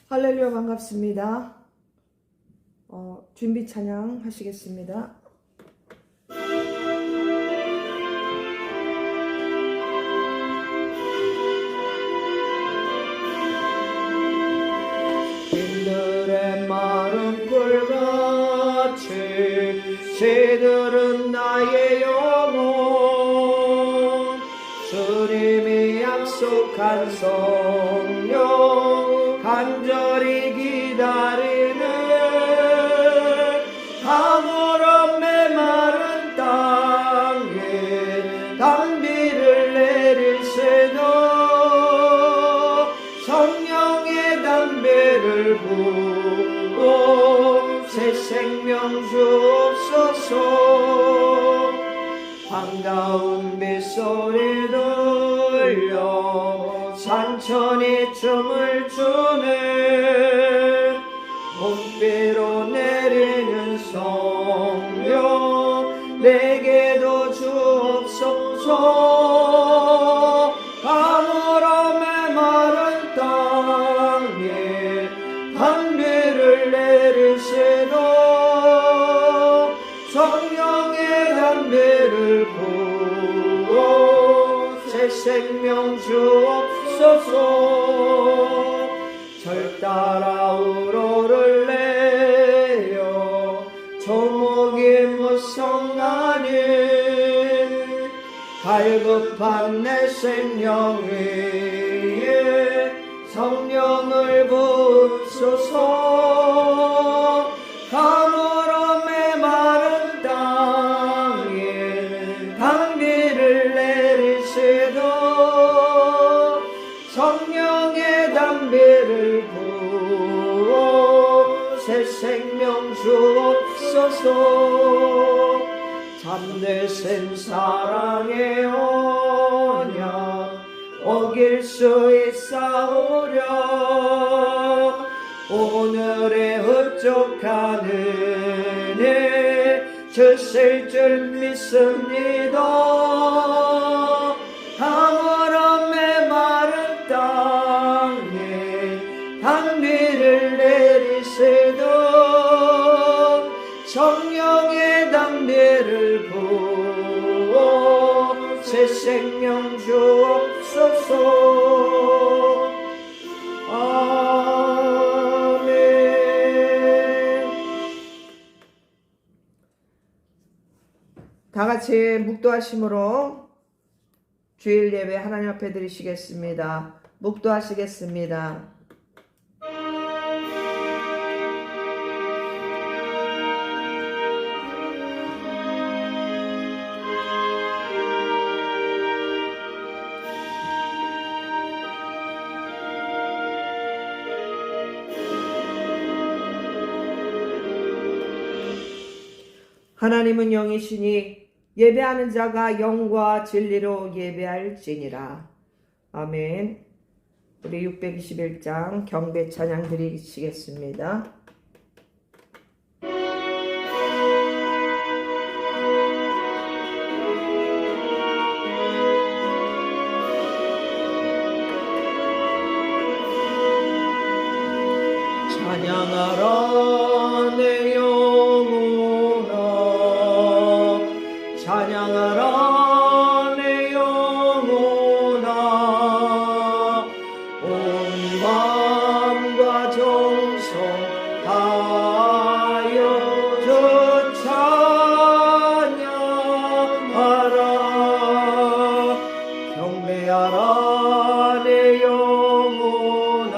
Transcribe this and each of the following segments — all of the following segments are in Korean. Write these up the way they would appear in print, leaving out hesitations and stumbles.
할렐루야 반갑습니다. 준비 찬양 하시겠습니다. 빈들의 마른 꿀같이 새들은 나의 영혼 주님이 약속한 성령 간절히 기다리는 가물어 메마른 땅에 단비를 내리세도 성령의 담배를 부어 새 생명 주옵소서. 반가운 빗소리 들려 산천이 춤을 추네 봄비로 내리는 성령 내게도 주옵소서. 가물어 메마른 땅에 담배를 내리세도 성령의 담배를 부어 새 생명 주옵소서. 절 따라 우로를 내어 조목이 무성하니 갈급한 내 생명 위에 성령을 부으소서. 가물어 메마른 땅에 담비를 내리세도 성령의 담비를 부어 새 생명 주옵소서. 잠드신 사랑의 언약 어길 수 있사오랴. 오늘의 흡족한 은혜 주실 줄 믿습니다. 가물어 메마른 땅에 단비를 내리세도 성령의 담배를 부어 새 생명 주옵소서. 아멘. 다 같이 묵도하심으로 주일 예배 하나님 앞에 드리시겠습니다. 묵도하시겠습니다. 하나님은 영이시니 예배하는 자가 영과 진리로 예배할지니라. 아멘. 우리 621장 경배 찬양 드리시겠습니다. 찬양하라 내 영혼아 찬양하라 내 영혼아 온 마음과 정성 다하여 주 찬양하라. 경배하라 내 영혼아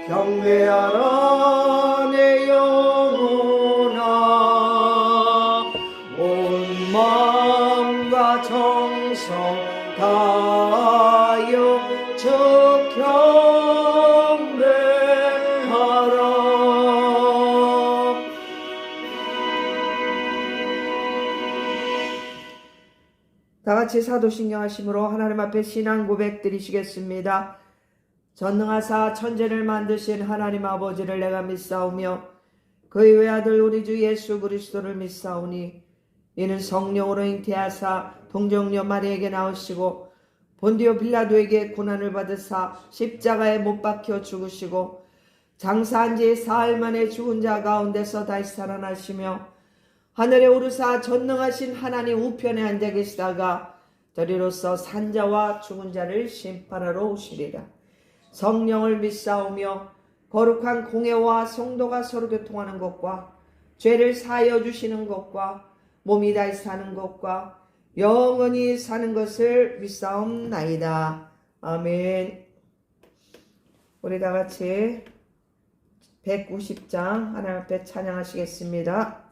경배하라 내 영혼아 온 마음과 정성 다하여 주 경배하라. 다 같이 사도신경 하심으로 하나님 앞에 신앙 고백 드리시겠습니다. 전능하사 천지를 만드신 하나님 아버지를 내가 믿사오며 그의 외아들 우리 주 예수 그리스도를 믿사오니 이는 성령으로 잉태하사 동정녀 마리에게 나오시고 본디오 빌라도에게 고난을 받으사 십자가에 못 박혀 죽으시고 장사한 지 사흘 만에 죽은 자 가운데서 다시 살아나시며 하늘에 오르사 전능하신 하나님 우편에 앉아 계시다가 저리로서 산자와 죽은 자를 심판하러 오시리라. 성령을 믿사오며 거룩한 공회와 성도가 서로 교통하는 것과 죄를 사하여 주시는 것과 몸이 다시 사는 것과 영원히 사는 것을 믿사옵나이다. 아멘. 우리 다 같이 190장 하나님 앞에 찬양하시겠습니다.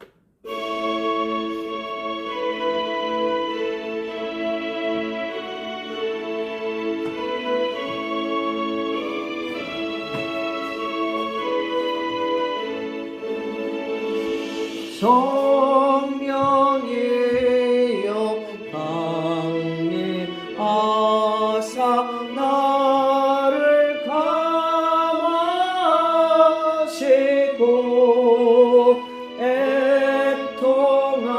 성령이여 강림하사 나를 감하시고 애통하며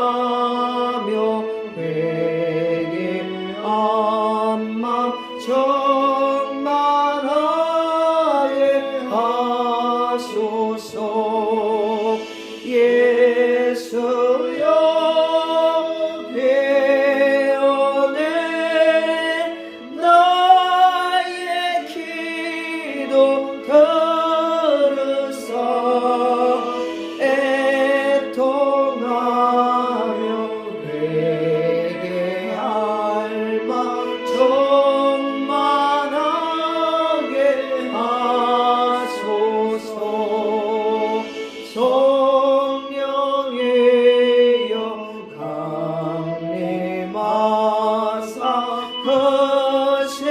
회개 암마 정만하게 하소서. 예수여 배어내 나의 기도 들으사 애통하며 회개할 마 정만하게 하소서. 성령이여 강림하사 거신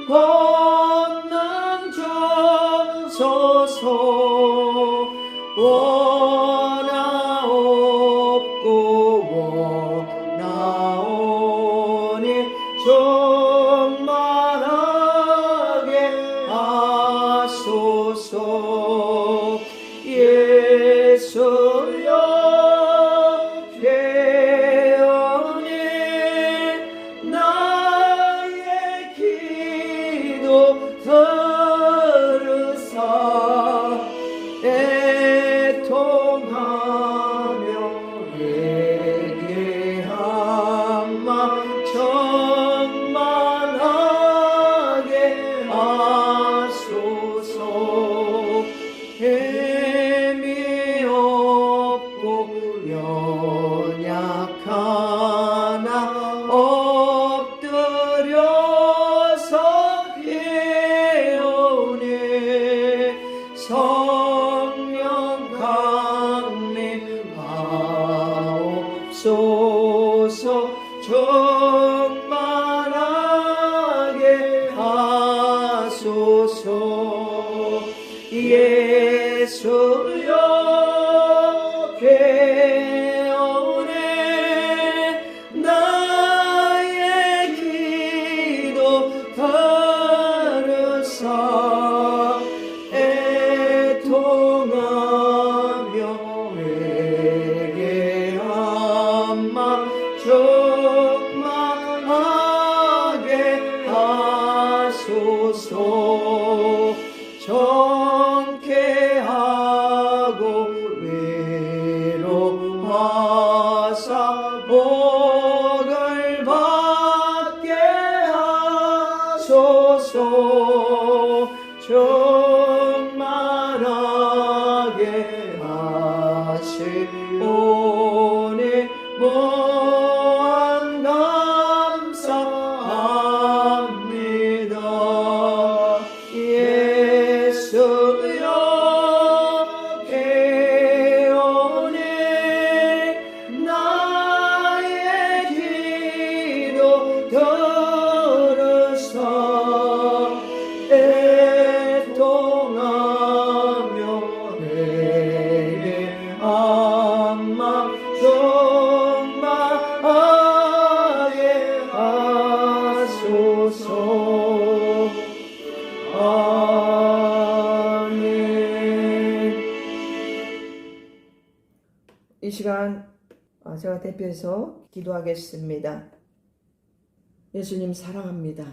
권능 주소서. 원하옵고 원하오니 충만하게 하소서. 예수여 배어내 나의 기도 들으사 애통하며 회개한 마 정만하게 하소서. 힘이 없고 연약하나 엎드려서 배우니 성령 강림하옵소서. 충만하게 하소서. 예수여 배어내 나의 기도 들으사 애통하며 회개한 마 충만하게 하소서. 정케하고 위로하사 복을 받게 하소서. 충만하게 하시오니 무한 감사합니다. 예수여 배어내 나의 기도 들으사 애통하며 회개한 마 정만하게 하소서. 아멘. 이 시간 제가 대표해서 기도하겠습니다. 예수님 사랑합니다.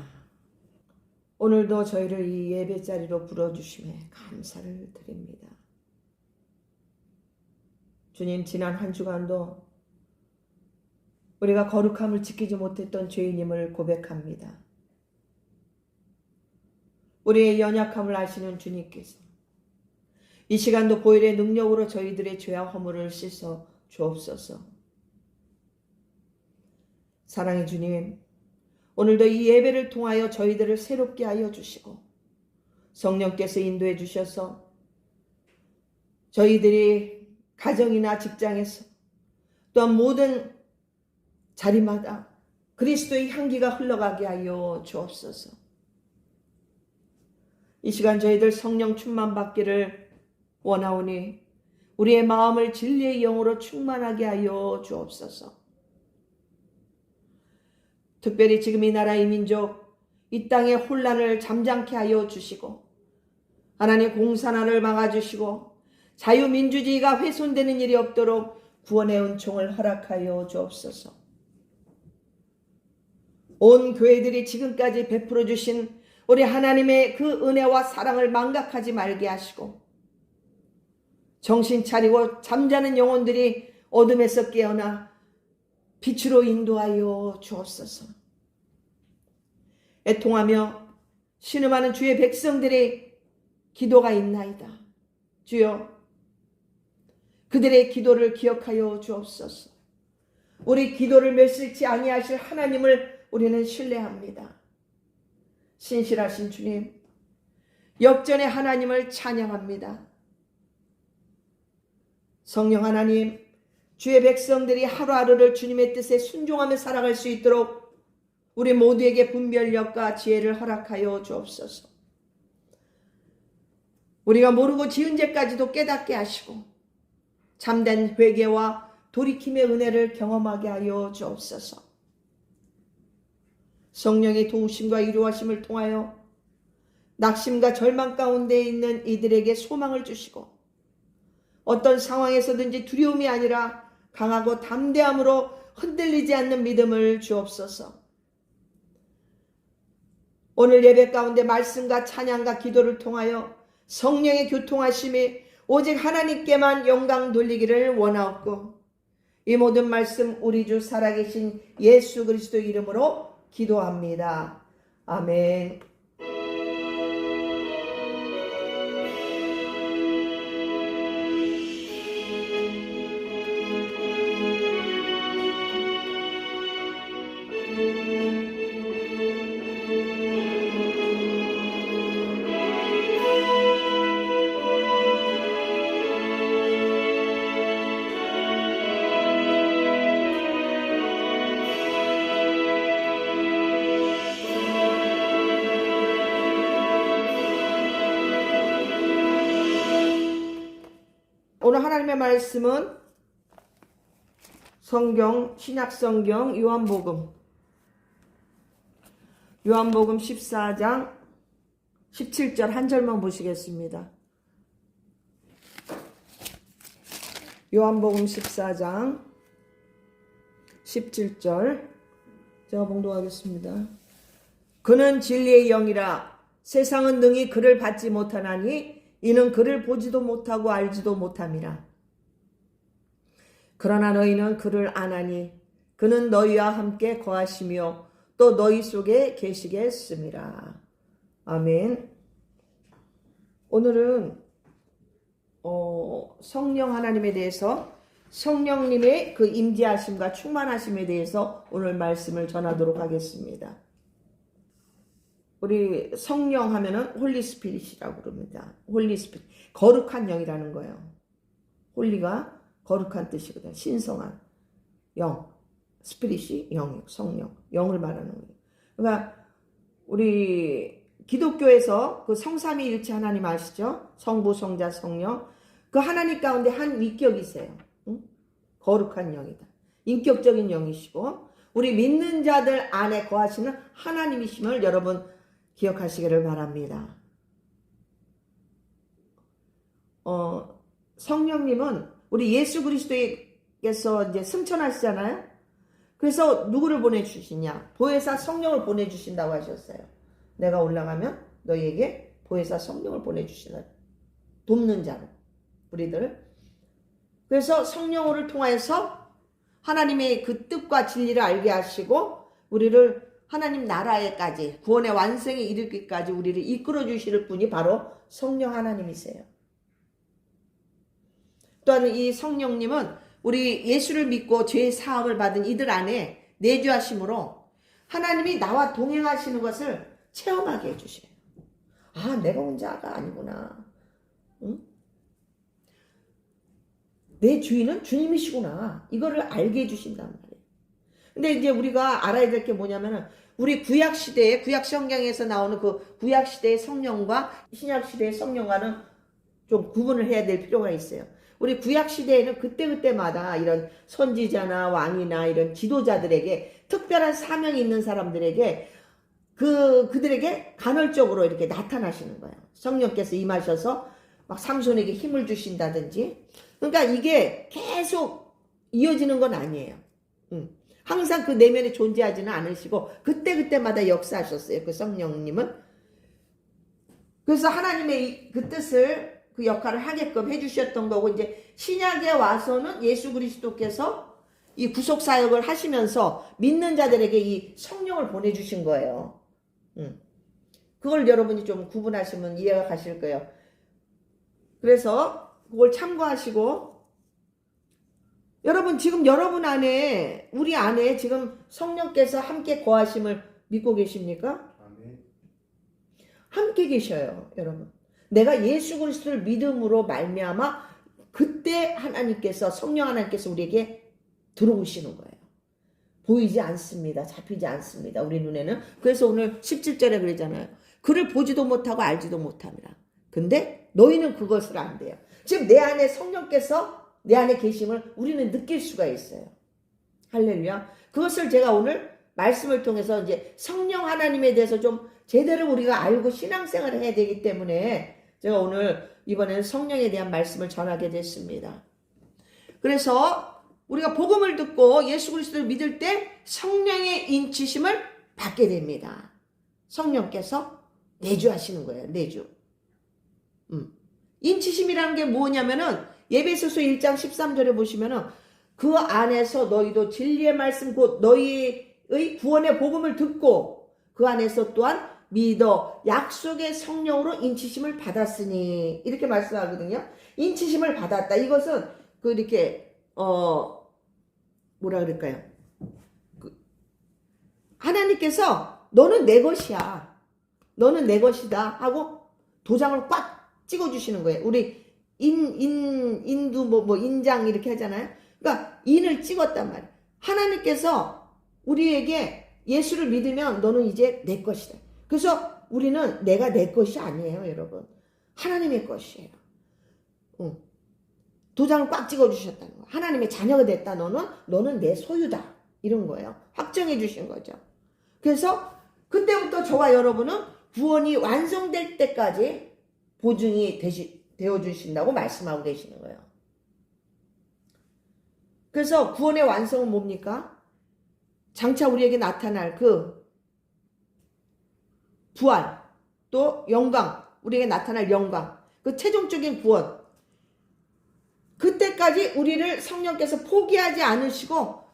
오늘도 저희를 이 예배 자리로 불러주심에 감사를 드립니다. 주님, 지난 한 주간도 우리가 거룩함을 지키지 못했던 죄인임을 고백합니다. 우리의 연약함을 아시는 주님께서 이 시간도 보혈의 능력으로 저희들의 죄와 허물을 씻어 주옵소서. 사랑의 주님, 오늘도 이 예배를 통하여 저희들을 새롭게 하여 주시고 성령께서 인도해 주셔서 저희들이 가정이나 직장에서 또한 모든 자리마다 그리스도의 향기가 흘러가게 하여 주옵소서. 이 시간 저희들 성령 충만 받기를 원하오니 우리의 마음을 진리의 영으로 충만하게 하여 주옵소서. 특별히 지금 이 나라 이 민족 이 땅의 혼란을 잠잠케 하여 주시고 하나님 공산화를 막아주시고 자유민주주의가 훼손되는 일이 없도록 구원의 은총을 허락하여 주옵소서. 온 교회들이 지금까지 베풀어 주신 우리 하나님의 그 은혜와 사랑을 망각하지 말게 하시고 정신 차리고 잠자는 영혼들이 어둠에서 깨어나 빛으로 인도하여 주옵소서. 애통하며 신음하는 주의 백성들의 기도가 있나이다. 주여, 그들의 기도를 기억하여 주옵소서. 우리 기도를 멸시치 아니하실 하나님을 우리는 신뢰합니다. 신실하신 주님, 역전의 하나님을 찬양합니다. 성령 하나님, 주의 백성들이 하루하루를 주님의 뜻에 순종하며 살아갈 수 있도록 우리 모두에게 분별력과 지혜를 허락하여 주옵소서. 우리가 모르고 지은 죄까지도 깨닫게 하시고 참된 회개와 돌이킴의 은혜를 경험하게 하여 주옵소서. 성령의 도우심과 위로하심을 통하여 낙심과 절망 가운데 있는 이들에게 소망을 주시고 어떤 상황에서든지 두려움이 아니라 강하고 담대함으로 흔들리지 않는 믿음을 주옵소서. 오늘 예배 가운데 말씀과 찬양과 기도를 통하여 성령의 교통하심이 오직 하나님께만 영광 돌리기를 원하옵고 이 모든 말씀 우리 주 살아계신 예수 그리스도 이름으로 기도합니다. 아멘. 오늘 하나님의 말씀은 신약성경 요한복음 14장 17절 한 절만 보시겠습니다. 요한복음 14장 17절 제가 봉독하겠습니다. 그는 진리의 영이라 세상은 능히 그를 받지 못하나니 이는 그를 보지도 못하고 알지도 못함이라. 그러나 너희는 그를 아나니 그는 너희와 함께 거하시며 또 너희 속에 계시겠음이라. 아멘. 오늘은 성령 하나님에 대해서 성령님의 그 임재하심과 충만하심에 대해서 오늘 말씀을 전하도록 하겠습니다. 우리 성령 하면은 홀리 스피릿이라고 그럽니다. 홀리 스피릿. 거룩한 영이라는 거예요. 홀리가 거룩한 뜻이거든요. 신성한 영. 스피릿이 영, 성령. 영을 말하는 거예요. 그러니까 우리 기독교에서 그 성삼위일체 하나님 아시죠? 성부, 성자, 성령. 그 하나님 가운데 한 위격이세요. 응? 거룩한 영이다. 인격적인 영이시고 우리 믿는 자들 안에 거하시는 하나님이심을 여러분 기억하시기를 바랍니다. 성령님은 우리 예수 그리스도께서 이제 승천하시잖아요. 그래서 누구를 보내주시냐? 보혜사 성령을 보내주신다고 하셨어요. 내가 올라가면 너희에게 보혜사 성령을 보내주시는 돕는 자로 우리들을. 그래서 성령을 통하여서 하나님의 그 뜻과 진리를 알게 하시고 우리를 하나님 나라에까지 구원의 완성에 이르기까지 우리를 이끌어 주실 분이 바로 성령 하나님이세요. 또한 이 성령님은 우리 예수를 믿고 죄의 사함을 받은 이들 안에 내주하심으로 하나님이 나와 동행하시는 것을 체험하게 해주셔요. 아, 내가 혼자가 아니구나. 응? 내 주인은 주님이시구나. 이거를 알게 해주신단 말이에요. 근데 이제 우리가 알아야 될 게 뭐냐면은 우리 구약시대에, 구약성경에서 나오는 그 구약시대의 성령과 신약시대의 성령과는 좀 구분을 해야 될 필요가 있어요. 우리 구약시대에는 그때그때마다 이런 선지자나 왕이나 이런 지도자들에게 특별한 사명이 있는 사람들에게 그들에게 간헐적으로 이렇게 나타나시는 거예요. 성령께서 임하셔서 막 삼손에게 힘을 주신다든지. 그러니까 이게 계속 이어지는 건 아니에요. 항상 그 내면에 존재하지는 않으시고 그때그때마다 역사하셨어요. 그 성령님은. 그래서 하나님의 그 뜻을 그 역할을 하게끔 해주셨던 거고, 이제 신약에 와서는 예수 그리스도께서 이 구속 사역을 하시면서 믿는 자들에게 이 성령을 보내주신 거예요. 그걸 여러분이 좀 구분하시면 이해가 가실 거예요. 그래서 그걸 참고하시고, 여러분 지금 여러분 안에, 우리 안에 지금 성령께서 함께 거하심을 믿고 계십니까? 아멘. 함께 계셔요, 여러분. 내가 예수 그리스도를 믿음으로 말미암아 그때 하나님께서, 성령 하나님께서 우리에게 들어오시는 거예요. 보이지 않습니다. 잡히지 않습니다. 우리 눈에는. 그래서 오늘 17절에 그러잖아요. 그를 보지도 못하고 알지도 못합니다. 근데 너희는 그것을 안 돼요. 지금 내 안에 성령께서 내 안에 계심을 우리는 느낄 수가 있어요. 할렐루야. 그것을 제가 오늘 말씀을 통해서 이제 성령 하나님에 대해서 좀 제대로 우리가 알고 신앙생활을 해야 되기 때문에 제가 오늘 이번에는 성령에 대한 말씀을 전하게 됐습니다. 그래서 우리가 복음을 듣고 예수 그리스도를 믿을 때 성령의 인치심을 받게 됩니다. 성령께서 내주하시는 거예요. 내주. 인치심이라는 게 뭐냐면은 에베소서 1장 13절에 보시면은 그 안에서 너희도 진리의 말씀 곧 너희의 구원의 복음을 듣고 그 안에서 또한 믿어 약속의 성령으로 인치심을 받았으니 이렇게 말씀하거든요. 인치심을 받았다. 이것은 그 이렇게 뭐라 그럴까요? 하나님께서 너는 내 것이야. 너는 내 것이다 하고 도장을 꽉 찍어주시는 거예요. 우리 인두 인장 이렇게 하잖아요. 그러니까 인을 찍었단 말이에요. 하나님께서 우리에게 예수를 믿으면 너는 이제 내 것이다. 그래서 우리는 내가 내 것이 아니에요, 여러분. 하나님의 것이에요. 도장을 꽉 찍어주셨다는 거예요. 하나님의 자녀가 됐다. 너는 내 소유다. 이런 거예요. 확정해 주신 거죠. 그래서 그때부터 저와 여러분은 구원이 완성될 때까지 보증이 되어주신다고 말씀하고 계시는 거예요. 그래서 구원의 완성은 뭡니까? 장차 우리에게 나타날 그 부활, 또 영광, 우리에게 나타날 영광, 그 최종적인 구원. 그때까지 우리를 성령께서 포기하지 않으시고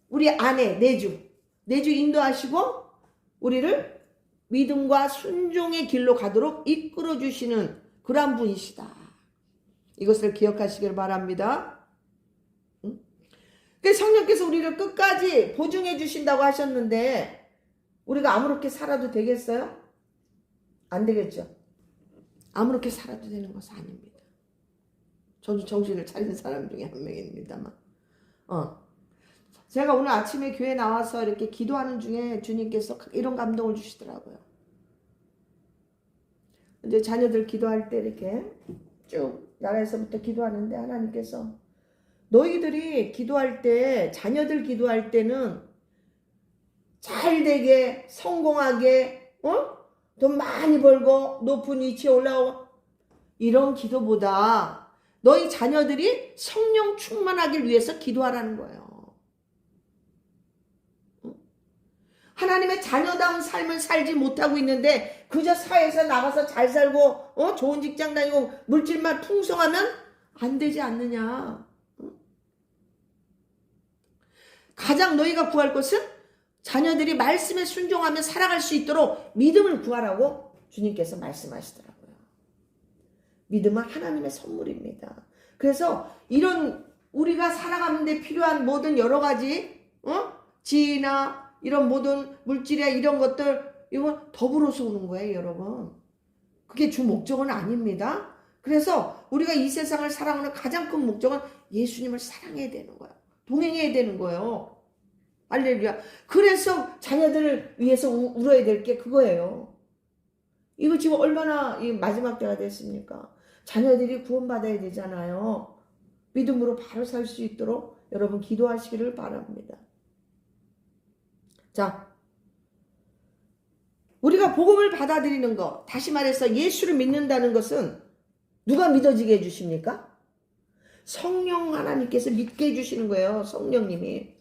우리 안에 내주 인도하시고 우리를 믿음과 순종의 길로 가도록 이끌어 주시는 그러한 분이시다. 이것을 기억하시길 바랍니다. 성령께서 우리를 끝까지 보증해 주신다고 하셨는데 우리가 아무렇게 살아도 되겠어요? 안 되겠죠. 아무렇게 살아도 되는 것은 아닙니다. 저도 정신을 차리는 사람 중에 한 명입니다만. 제가 오늘 아침에 교회 나와서 이렇게 기도하는 중에 주님께서 이런 감동을 주시더라고요. 이제 자녀들 기도할 때 이렇게 쭉 나라에서부터 기도하는데 하나님께서 너희들이 기도할 때, 자녀들 기도할 때는 잘 되게, 성공하게, 돈 많이 벌고, 높은 위치에 올라오고, 이런 기도보다 너희 자녀들이 성령 충만하길 위해서 기도하라는 거예요. 하나님의 자녀다운 삶을 살지 못하고 있는데 그저 사회에서 나가서 잘 살고 좋은 직장 다니고 물질만 풍성하면 안 되지 않느냐. 가장 너희가 구할 것은 자녀들이 말씀에 순종하며 살아갈 수 있도록 믿음을 구하라고 주님께서 말씀하시더라고요. 믿음은 하나님의 선물입니다. 그래서 이런 우리가 살아가는데 필요한 모든 여러 가지 지혜나 이런 모든 물질이나 이런 것들 이건 더불어서 오는 거예요, 여러분. 그게 주 목적은 아닙니다. 그래서 우리가 이 세상을 사랑하는 가장 큰 목적은 예수님을 사랑해야 되는 거예요. 동행해야 되는 거예요. 할렐루야. 그래서 자녀들을 위해서 울어야 될 게 그거예요. 이거 지금 얼마나 마지막 때가 됐습니까? 자녀들이 구원받아야 되잖아요. 믿음으로 바로 살 수 있도록 여러분 기도하시기를 바랍니다. 자, 우리가 복음을 받아들이는 것, 다시 말해서 예수를 믿는다는 것은 누가 믿어지게 해주십니까? 성령 하나님께서 믿게 해주시는 거예요. 성령님이.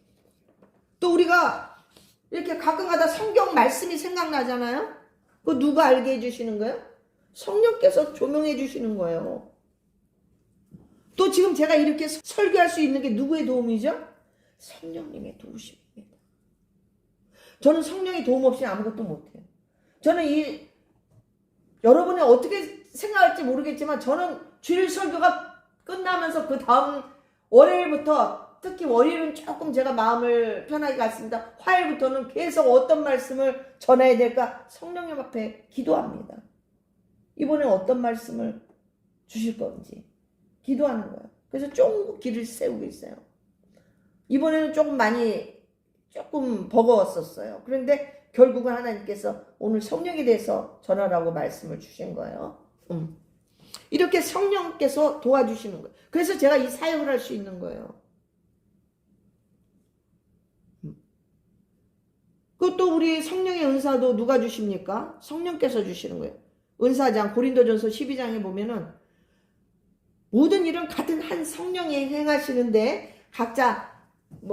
또 우리가 이렇게 가끔가다 성경 말씀이 생각나잖아요. 그거 누가 알게 해주시는 거예요? 성령께서 조명해 주시는 거예요. 또 지금 제가 이렇게 설교할 수 있는 게 누구의 도움이죠? 성령님의 도우심입니다. 저는 성령의 도움 없이 아무것도 못해요. 저는 여러분이 어떻게 생각할지 모르겠지만 저는 주일 설교가 끝나면서 그 다음 월요일부터, 특히 월요일은 조금 제가 마음을 편하게 갔습니다. 화요일부터는 계속 어떤 말씀을 전해야 될까 성령님 앞에 기도합니다. 이번에 어떤 말씀을 주실 건지 기도하는 거예요. 그래서 조금 길을 세우고 있어요. 이번에는 조금 버거웠었어요. 그런데 결국은 하나님께서 오늘 성령에 대해서 전하라고 말씀을 주신 거예요. 이렇게 성령께서 도와주시는 거예요. 그래서 제가 이 사역을 할 수 있는 거예요. 그것도 우리 성령의 은사도 누가 주십니까? 성령께서 주시는 거예요. 은사장 고린도전서 12장에 보면은 모든 일은 같은 한 성령이 행하시는데 각자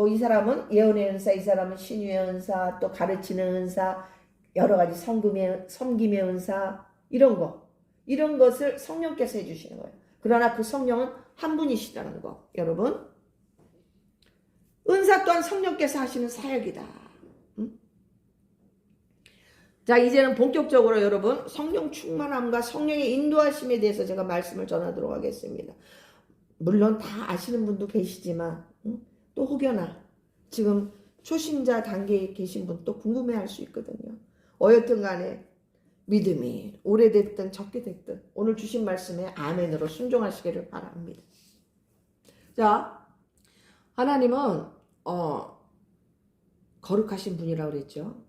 이 사람은 예언의 은사, 이 사람은 신유의 은사, 또 가르치는 은사, 여러 가지 섬김의 은사 이런 것을 성령께서 해주시는 거예요. 그러나 그 성령은 한 분이시라는 거, 여러분. 은사 또한 성령께서 하시는 사역이다. 자, 이제는 본격적으로 여러분 성령 충만함과 성령의 인도하심에 대해서 제가 말씀을 전하도록 하겠습니다. 물론 다 아시는 분도 계시지만 또 혹여나 지금 초신자 단계에 계신 분 또 궁금해할 수 있거든요. 어여튼 간에 믿음이 오래됐든 적게 됐든 오늘 주신 말씀에 아멘으로 순종하시기를 바랍니다. 자, 하나님은 거룩하신 분이라고 그랬죠.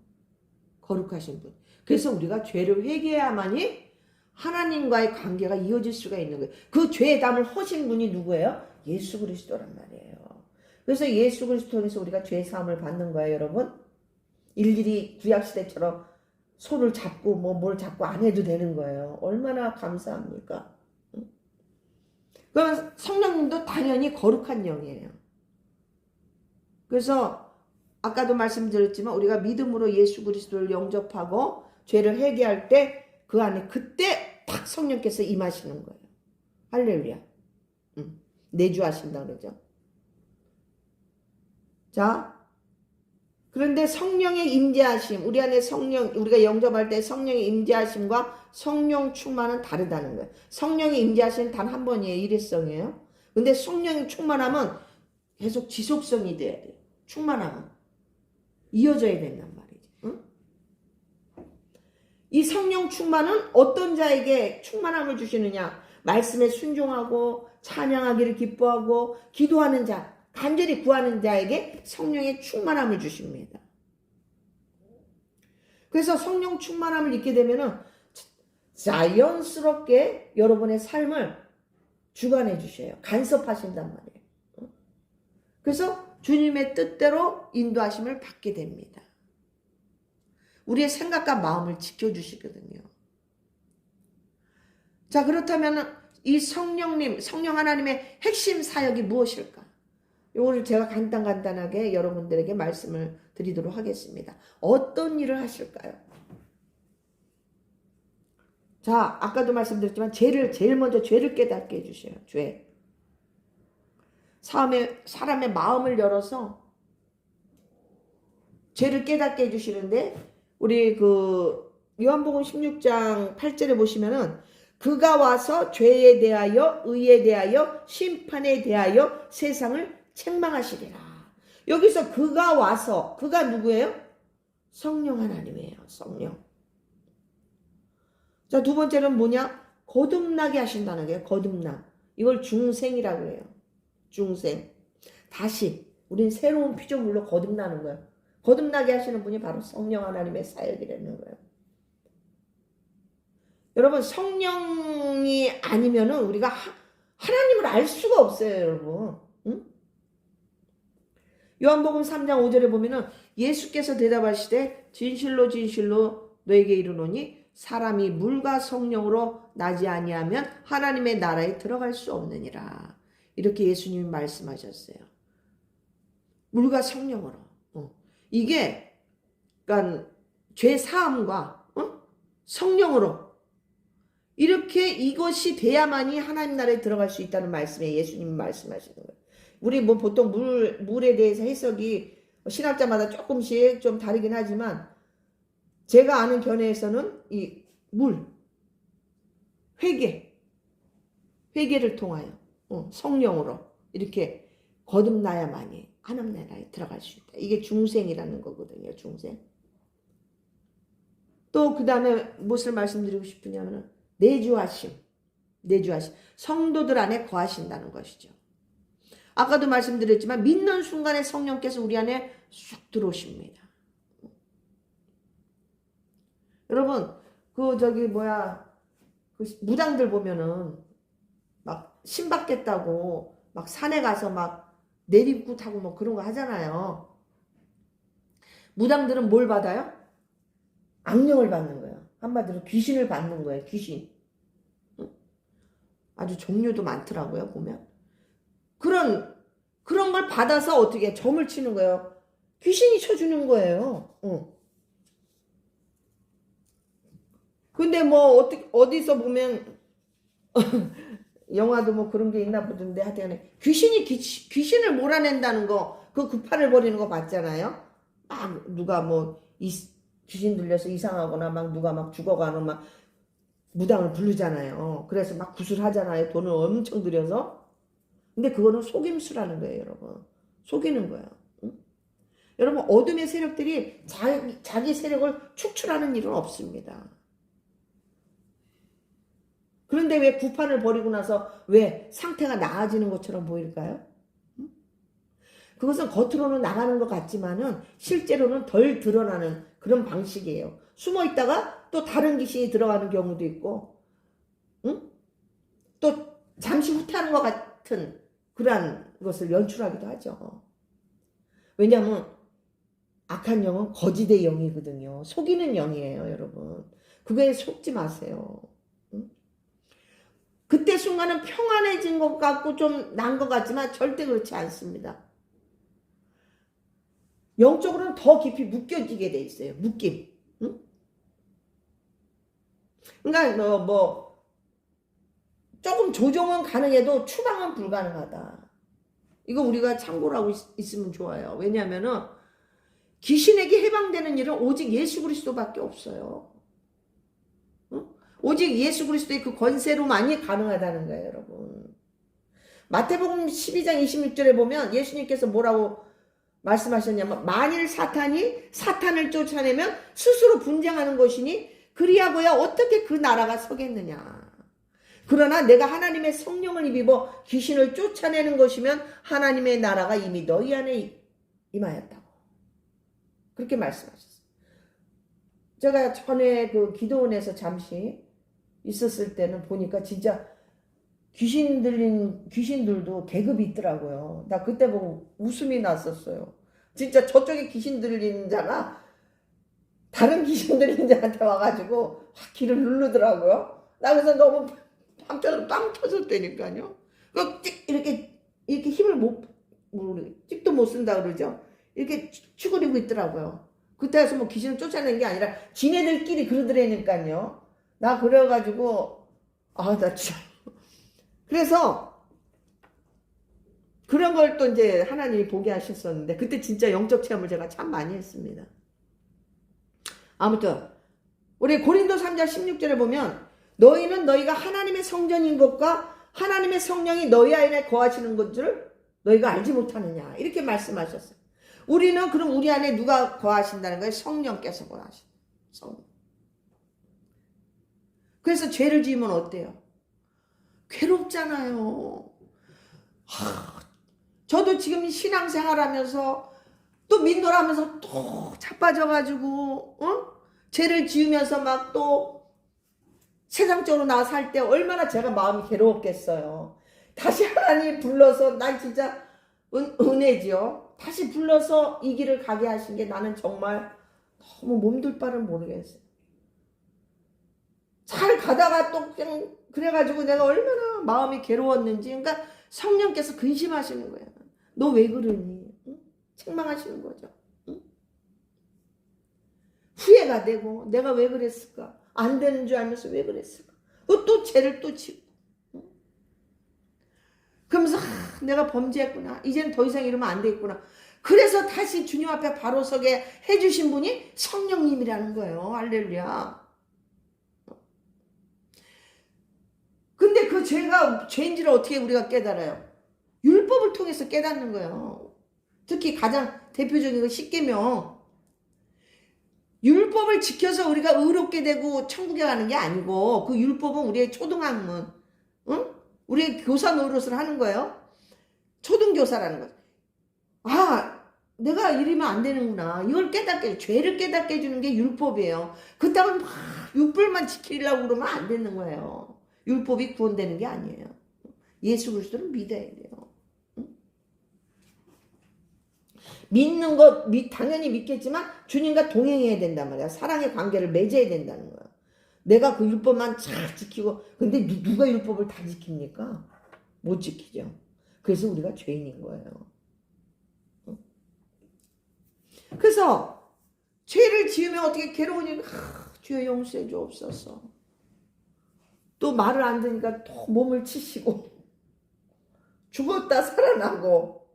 거룩하신 분. 그래서 우리가 죄를 회개해야만이 하나님과의 관계가 이어질 수가 있는 거예요. 그 죄의 담을 허신 분이 누구예요? 예수 그리스도란 말이에요. 그래서 예수 그리스도 통해서 우리가 죄 사함을 받는 거예요, 여러분. 일일이 구약시대처럼 손을 잡고 뭘 잡고 안 해도 되는 거예요. 얼마나 감사합니까? 그러면 성령님도 당연히 거룩한 영이에요. 그래서 아까도 말씀드렸지만 우리가 믿음으로 예수 그리스도를 영접하고 죄를 회개할 때 그 안에 그때 딱 성령께서 임하시는 거예요. 할렐루야. 내주하신다 그러죠. 자, 그런데 성령의 임재하심, 우리 안에 우리가 영접할 때 성령의 임재하심과 성령 충만은 다르다는 거예요. 성령의 임재하심은 단 한 번이에요. 일회성이에요. 근데 성령의 충만함은 계속 지속성이 돼야 돼요. 충만함은 이어져야 된단 말이지. 응? 이 성령 충만은 어떤 자에게 충만함을 주시느냐? 말씀에 순종하고 찬양하기를 기뻐하고 기도하는 자, 간절히 구하는 자에게 성령의 충만함을 주십니다. 그래서 성령 충만함을 입게 되면은 자연스럽게 여러분의 삶을 주관해 주셔요. 간섭하신단 말이에요. 그래서 주님의 뜻대로 인도하심을 받게 됩니다. 우리의 생각과 마음을 지켜주시거든요. 자, 그렇다면 이 성령 하나님의 핵심 사역이 무엇일까? 요거를 제가 간단하게 여러분들에게 말씀을 드리도록 하겠습니다. 어떤 일을 하실까요? 자, 아까도 말씀드렸지만 제일 먼저 죄를 깨닫게 해주셔요. 죄. 사람의 마음을 열어서 죄를 깨닫게 해주시는데, 우리 요한복음 16장 8절에 보시면은, 그가 와서 죄에 대하여, 의에 대하여, 심판에 대하여 세상을 책망하시리라. 여기서 그가 와서, 그가 누구예요? 성령 하나님이에요. 성령. 자, 두 번째는 뭐냐? 거듭나게 하신다는 거예요. 거듭남. 이걸 중생이라고 해요. 중생. 다시 우린 새로운 피조물로 거듭나는 거예요. 거듭나게 하시는 분이 바로 성령 하나님의 사역이라는 거예요. 여러분, 성령이 아니면은 우리가 하나님을 알 수가 없어요, 여러분. 응? 요한복음 3장 5절에 보면은 예수께서 대답하시되 진실로 진실로 너에게 이르노니 사람이 물과 성령으로 나지 아니하면 하나님의 나라에 들어갈 수 없느니라. 이렇게 예수님이 말씀하셨어요. 물과 성령으로. 이게 그러니까 죄 사함과 성령으로 이렇게 이것이 돼야만이 하나님 나라에 들어갈 수 있다는 말씀에 예수님이 말씀하시는 거예요. 우리 뭐 보통 물에 대해서 해석이 신학자마다 조금씩 좀 다르긴 하지만 제가 아는 견해에서는 이 회개를 통하여 성령으로 이렇게 거듭나야만이 하나님 나라에 들어갈 수 있다. 이게 중생이라는 거거든요. 중생. 또 그 다음에 무엇을 말씀드리고 싶으냐면 내주하심. 성도들 안에 거하신다는 것이죠. 아까도 말씀드렸지만 믿는 순간에 성령께서 우리 안에 쑥 들어오십니다. 여러분 무당들 보면은 막 신받겠다고 막 산에 가서 막 내리고 타고 뭐 그런 거 하잖아요. 무당들은 뭘 받아요? 악령을 받는 거예요. 한마디로 귀신을 받는 거예요. 귀신. 아주 종류도 많더라고요. 보면 그런 걸 받아서 어떻게 점을 치는 거예요. 귀신이 쳐주는 거예요. 근데 뭐 어디서 보면 영화도 뭐 그런 게 있나 보던데 하여튼 귀신을 몰아낸다는 거, 그 구판을 벌이는 거 봤잖아요. 막 누가 뭐 귀신 들려서 이상하거나 막 누가 막 죽어가는 막 무당을 부르잖아요. 그래서 막 구슬하잖아요. 돈을 엄청 들여서. 근데 그거는 속임수라는 거예요, 여러분. 속이는 거예요. 응? 여러분, 어둠의 세력들이 자기 세력을 축출하는 일은 없습니다. 그런데 왜 구판을 벌이고 나서 왜 상태가 나아지는 것처럼 보일까요? 그것은 겉으로는 나가는 것 같지만은 실제로는 덜 드러나는 그런 방식이에요. 숨어 있다가 또 다른 귀신이 들어가는 경우도 있고, 또 잠시 후퇴하는 것 같은 그러한 것을 연출하기도 하죠. 왜냐하면 악한 영은 거짓의 영이거든요. 속이는 영이에요, 여러분. 그거에 속지 마세요. 그때 순간은 평안해진 것 같고 좀 난 것 같지만 절대 그렇지 않습니다. 영적으로는 더 깊이 묶여지게 돼 있어요. 묶임. 응? 그러니까 뭐 조금 조정은 가능해도 추방은 불가능하다. 이거 우리가 참고를 하고 있으면 좋아요. 왜냐하면은 귀신에게 해방되는 일은 오직 예수 그리스도밖에 없어요. 오직 예수 그리스도의 그 권세로만이 가능하다는 거예요, 여러분. 마태복음 12장 26절에 보면 예수님께서 뭐라고 말씀하셨냐면 만일 사탄이 사탄을 쫓아내면 스스로 분쟁하는 것이니 그리하고야 어떻게 그 나라가 서겠느냐. 그러나 내가 하나님의 성령을 입어 귀신을 쫓아내는 것이면 하나님의 나라가 이미 너희 안에 임하였다고. 그렇게 말씀하셨어요. 제가 전에 그 기도원에서 잠시 있었을 때는 보니까 진짜 귀신들도 계급이 있더라고요. 나 그때 보고 웃음이 났었어요. 진짜 저쪽에 귀신 들린 자가 다른 귀신 들린 자한테 와가지고 확 귀를 누르더라고요. 나 그래서 너무 빵 터졌다니까요. 이렇게 힘을 찍도 못 쓴다 그러죠. 이렇게 추그리고 있더라고요. 그때 가서 뭐 귀신을 쫓아내는 게 아니라 지네들끼리 그러더라니까요. 나 그래가지고 나 진짜 그래서 그런 걸 또 이제 하나님이 보게 하셨었는데 그때 진짜 영적 체험을 제가 참 많이 했습니다. 아무튼 우리 고린도 3장 16절에 보면 너희는 너희가 하나님의 성전인 것과 하나님의 성령이 너희 안에 거하시는 것을 너희가 알지 못하느냐 이렇게 말씀하셨어요. 우리는 그럼 우리 안에 누가 거하신다는 거예요? 성령께서 거하신다. 성령. 그래서 죄를 지으면 어때요? 괴롭잖아요. 저도 지금 신앙생활하면서 또 민노라면서 또 자빠져가지고 죄를 지으면서 막 또 세상적으로 나와 살 때 얼마나 제가 마음이 괴로웠겠어요. 다시 하나님 불러서 난 진짜 은혜지요. 다시 불러서 이 길을 가게 하신 게 나는 정말 너무 몸둘 바를 모르겠어요. 잘 가다가 또 그냥 그래가지고 내가 얼마나 마음이 괴로웠는지. 그러니까 성령께서 근심하시는 거예요. 너 왜 그러니? 응? 책망하시는 거죠. 응? 후회가 되고 내가 왜 그랬을까? 안 되는 줄 알면서 왜 그랬을까? 또 죄를 또 지고. 응? 그러면서 내가 범죄했구나. 이제는 더 이상 이러면 안 되겠구나. 그래서 다시 주님 앞에 바로 서게 해주신 분이 성령님이라는 거예요. 할렐루야. 근데 그 죄가 죄인지를 어떻게 우리가 깨달아요? 율법을 통해서 깨닫는 거예요. 특히 가장 대표적인 건 십계명. 율법을 지켜서 우리가 의롭게 되고 천국에 가는 게 아니고 그 율법은 우리의 초등학문, 응? 우리의 교사 노릇을 하는 거예요. 초등교사라는 거죠. 내가 이러면 안 되는구나. 이걸 깨닫게, 죄를 깨닫게 해주는 게 율법이에요. 그렇다고 막 율법만 지키려고 그러면 안 되는 거예요. 율법이 구원되는 게 아니에요. 예수 그리스도를 믿어야 돼요. 믿는 것 당연히 믿겠지만 주님과 동행해야 된단 말이야. 사랑의 관계를 맺어야 된다는 거야. 내가 그 율법만 잘 지키고 근데 누가 율법을 다 지킵니까? 못 지키죠. 그래서 우리가 죄인인 거예요. 그래서 죄를 지으면 어떻게 괴로우니 주여 용서해 주옵소서. 또 말을 안 듣으니까 또 몸을 치시고 죽었다 살아나고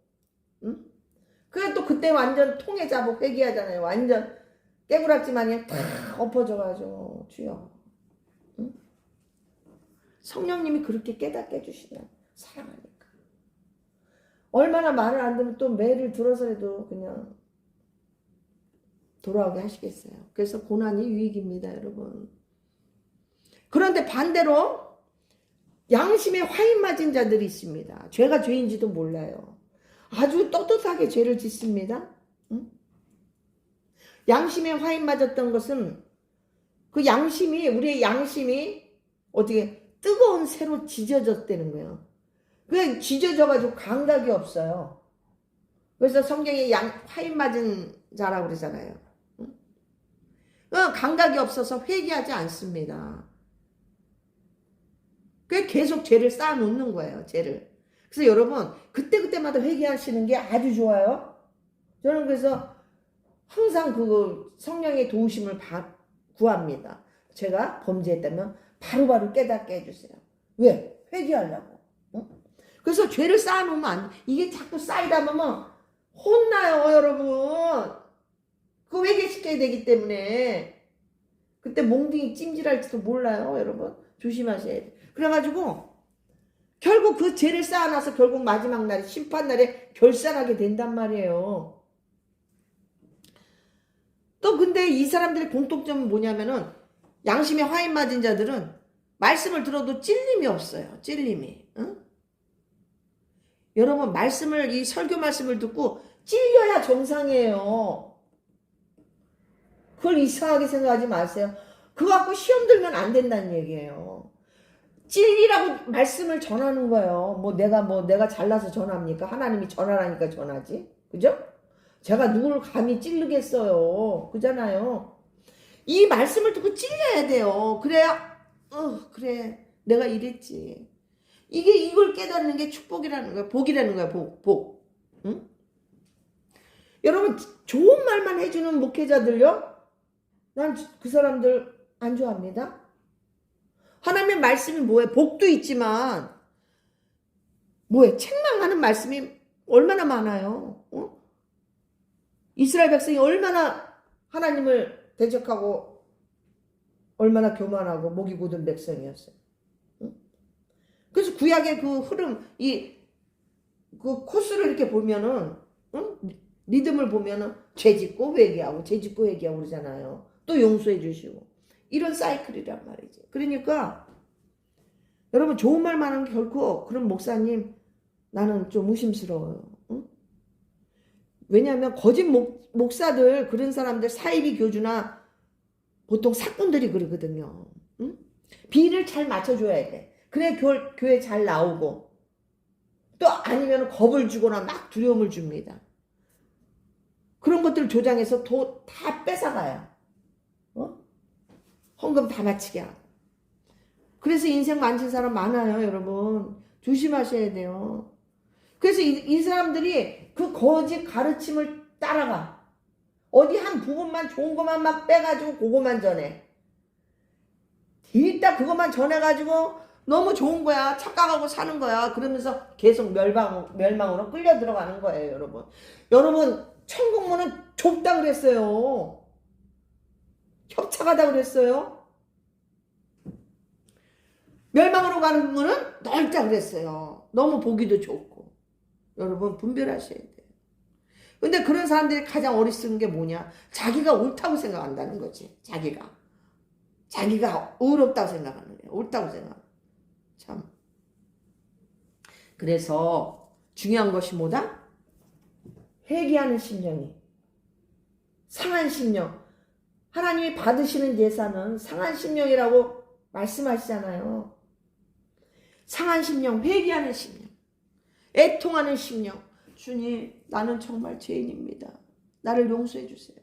응? 그래 또 그때 완전 통에 잡고 회개하잖아요. 완전 깨구락지만이 다 엎어져가지고 주여. 응? 성령님이 그렇게 깨닫게 해주시냐. 사랑하니까. 얼마나 말을 안 듣으면 또 매를 들어서라도 그냥 돌아오게 하시겠어요. 그래서 고난이 유익입니다, 여러분. 그런데 반대로 양심에 화인 맞은 자들이 있습니다. 죄가 죄인지도 몰라요. 아주 떳떳하게 죄를 짓습니다. 응? 양심에 화인 맞았던 것은 그 양심이 우리의 양심이 어떻게 뜨거운 새로 지져졌다는 거예요. 그냥 지져져가지고 감각이 없어요. 그래서 성경에 화인 맞은 자라고 그러잖아요. 응? 감각이 없어서 회개하지 않습니다. 그 계속 죄를 쌓아놓는 거예요. 죄를. 그래서 여러분 그때마다 회개하시는 게 아주 좋아요. 저는 그래서 항상 그 성령의 도우심을 구합니다. 제가 범죄했다면 바로바로 깨닫게 해주세요. 왜? 회개하려고. 어? 그래서 죄를 쌓아놓으면 안 돼. 이게 자꾸 쌓이다 보면 혼나요, 여러분. 그거 회개시켜야 되기 때문에 그때 몽둥이 찜질할지도 몰라요, 여러분. 조심하셔야 돼요. 그래가지고 결국 그 죄를 쌓아놔서 결국 마지막 날에 심판날에 결산하게 된단 말이에요. 또 근데 이 사람들의 공통점은 뭐냐면은 양심에 화인 맞은 자들은 말씀을 들어도 찔림이 없어요. 찔림이. 응? 여러분 이 설교 말씀을 듣고 찔려야 정상이에요. 그걸 이상하게 생각하지 마세요. 그거 갖고 시험 들면 안 된다는 얘기예요. 찔리라고 말씀을 전하는 거예요. 내가 잘나서 전합니까? 하나님이 전하라니까 전하지. 그죠? 제가 누구를 감히 찌르겠어요. 그잖아요. 이 말씀을 듣고 찔려야 돼요. 그래야, 그래. 내가 이랬지. 이걸 깨닫는 게 축복이라는 거야. 복이라는 거야, 복. 응? 여러분 좋은 말만 해주는 목회자들요? 난 그 사람들 안 좋아합니다. 하나님의 말씀이 뭐예요? 복도 있지만 뭐예요? 책망하는 말씀이 얼마나 많아요. 어? 이스라엘 백성이 얼마나 하나님을 대적하고 얼마나 교만하고 목이 굳은 백성이었어요. 응? 그래서 구약의 그 흐름, 그 코스를 이렇게 보면은, 응? 리듬을 보면은 죄짓고 회개하고 죄짓고 회개하고 그러잖아요. 또 용서해 주시고 이런 사이클이란 말이지. 그러니까 여러분 좋은 말만 하는 게 결코 그런 목사님 나는 좀 의심스러워요. 응? 왜냐하면 거짓 목사들 그런 사람들 사이비 교주나 보통 사꾼들이 그러거든요. 응? 비를 잘 맞춰줘야 돼. 그래 교회 잘 나오고 또 아니면 겁을 주거나 막 두려움을 줍니다. 그런 것들을 조장해서 다 뺏어가요. 어? 헌금 다 바치게 하고. 그래서 인생 망친 사람 많아요, 여러분. 조심하셔야 돼요. 그래서 이 사람들이 그 거짓 가르침을 따라가. 어디 한 부분만 좋은 것만 막 빼가지고 그것만 전해. 뒤따 그것만 전해가지고 너무 좋은 거야. 착각하고 사는 거야. 그러면서 계속 멸망으로 끌려 들어가는 거예요, 여러분. 여러분, 천국문은 좁다 그랬어요. 협착하다 그랬어요. 멸망으로 가는 문은 넓다 그랬어요. 너무 보기도 좋고. 여러분 분별하셔야 돼요. 근데 그런 사람들이 가장 어리석은 게 뭐냐? 자기가 옳다고 생각한다는 거지. 자기가 의롭다고 생각하는 거예요. 옳다고 생각하는. 참. 그래서 중요한 것이 뭐다? 회개하는 심령이. 상한 심령. 하나님이 받으시는 예산은 상한 심령이라고 말씀하시잖아요. 상한 심령, 회개하는 심령, 애통하는 심령. 주님, 나는 정말 죄인입니다. 나를 용서해 주세요.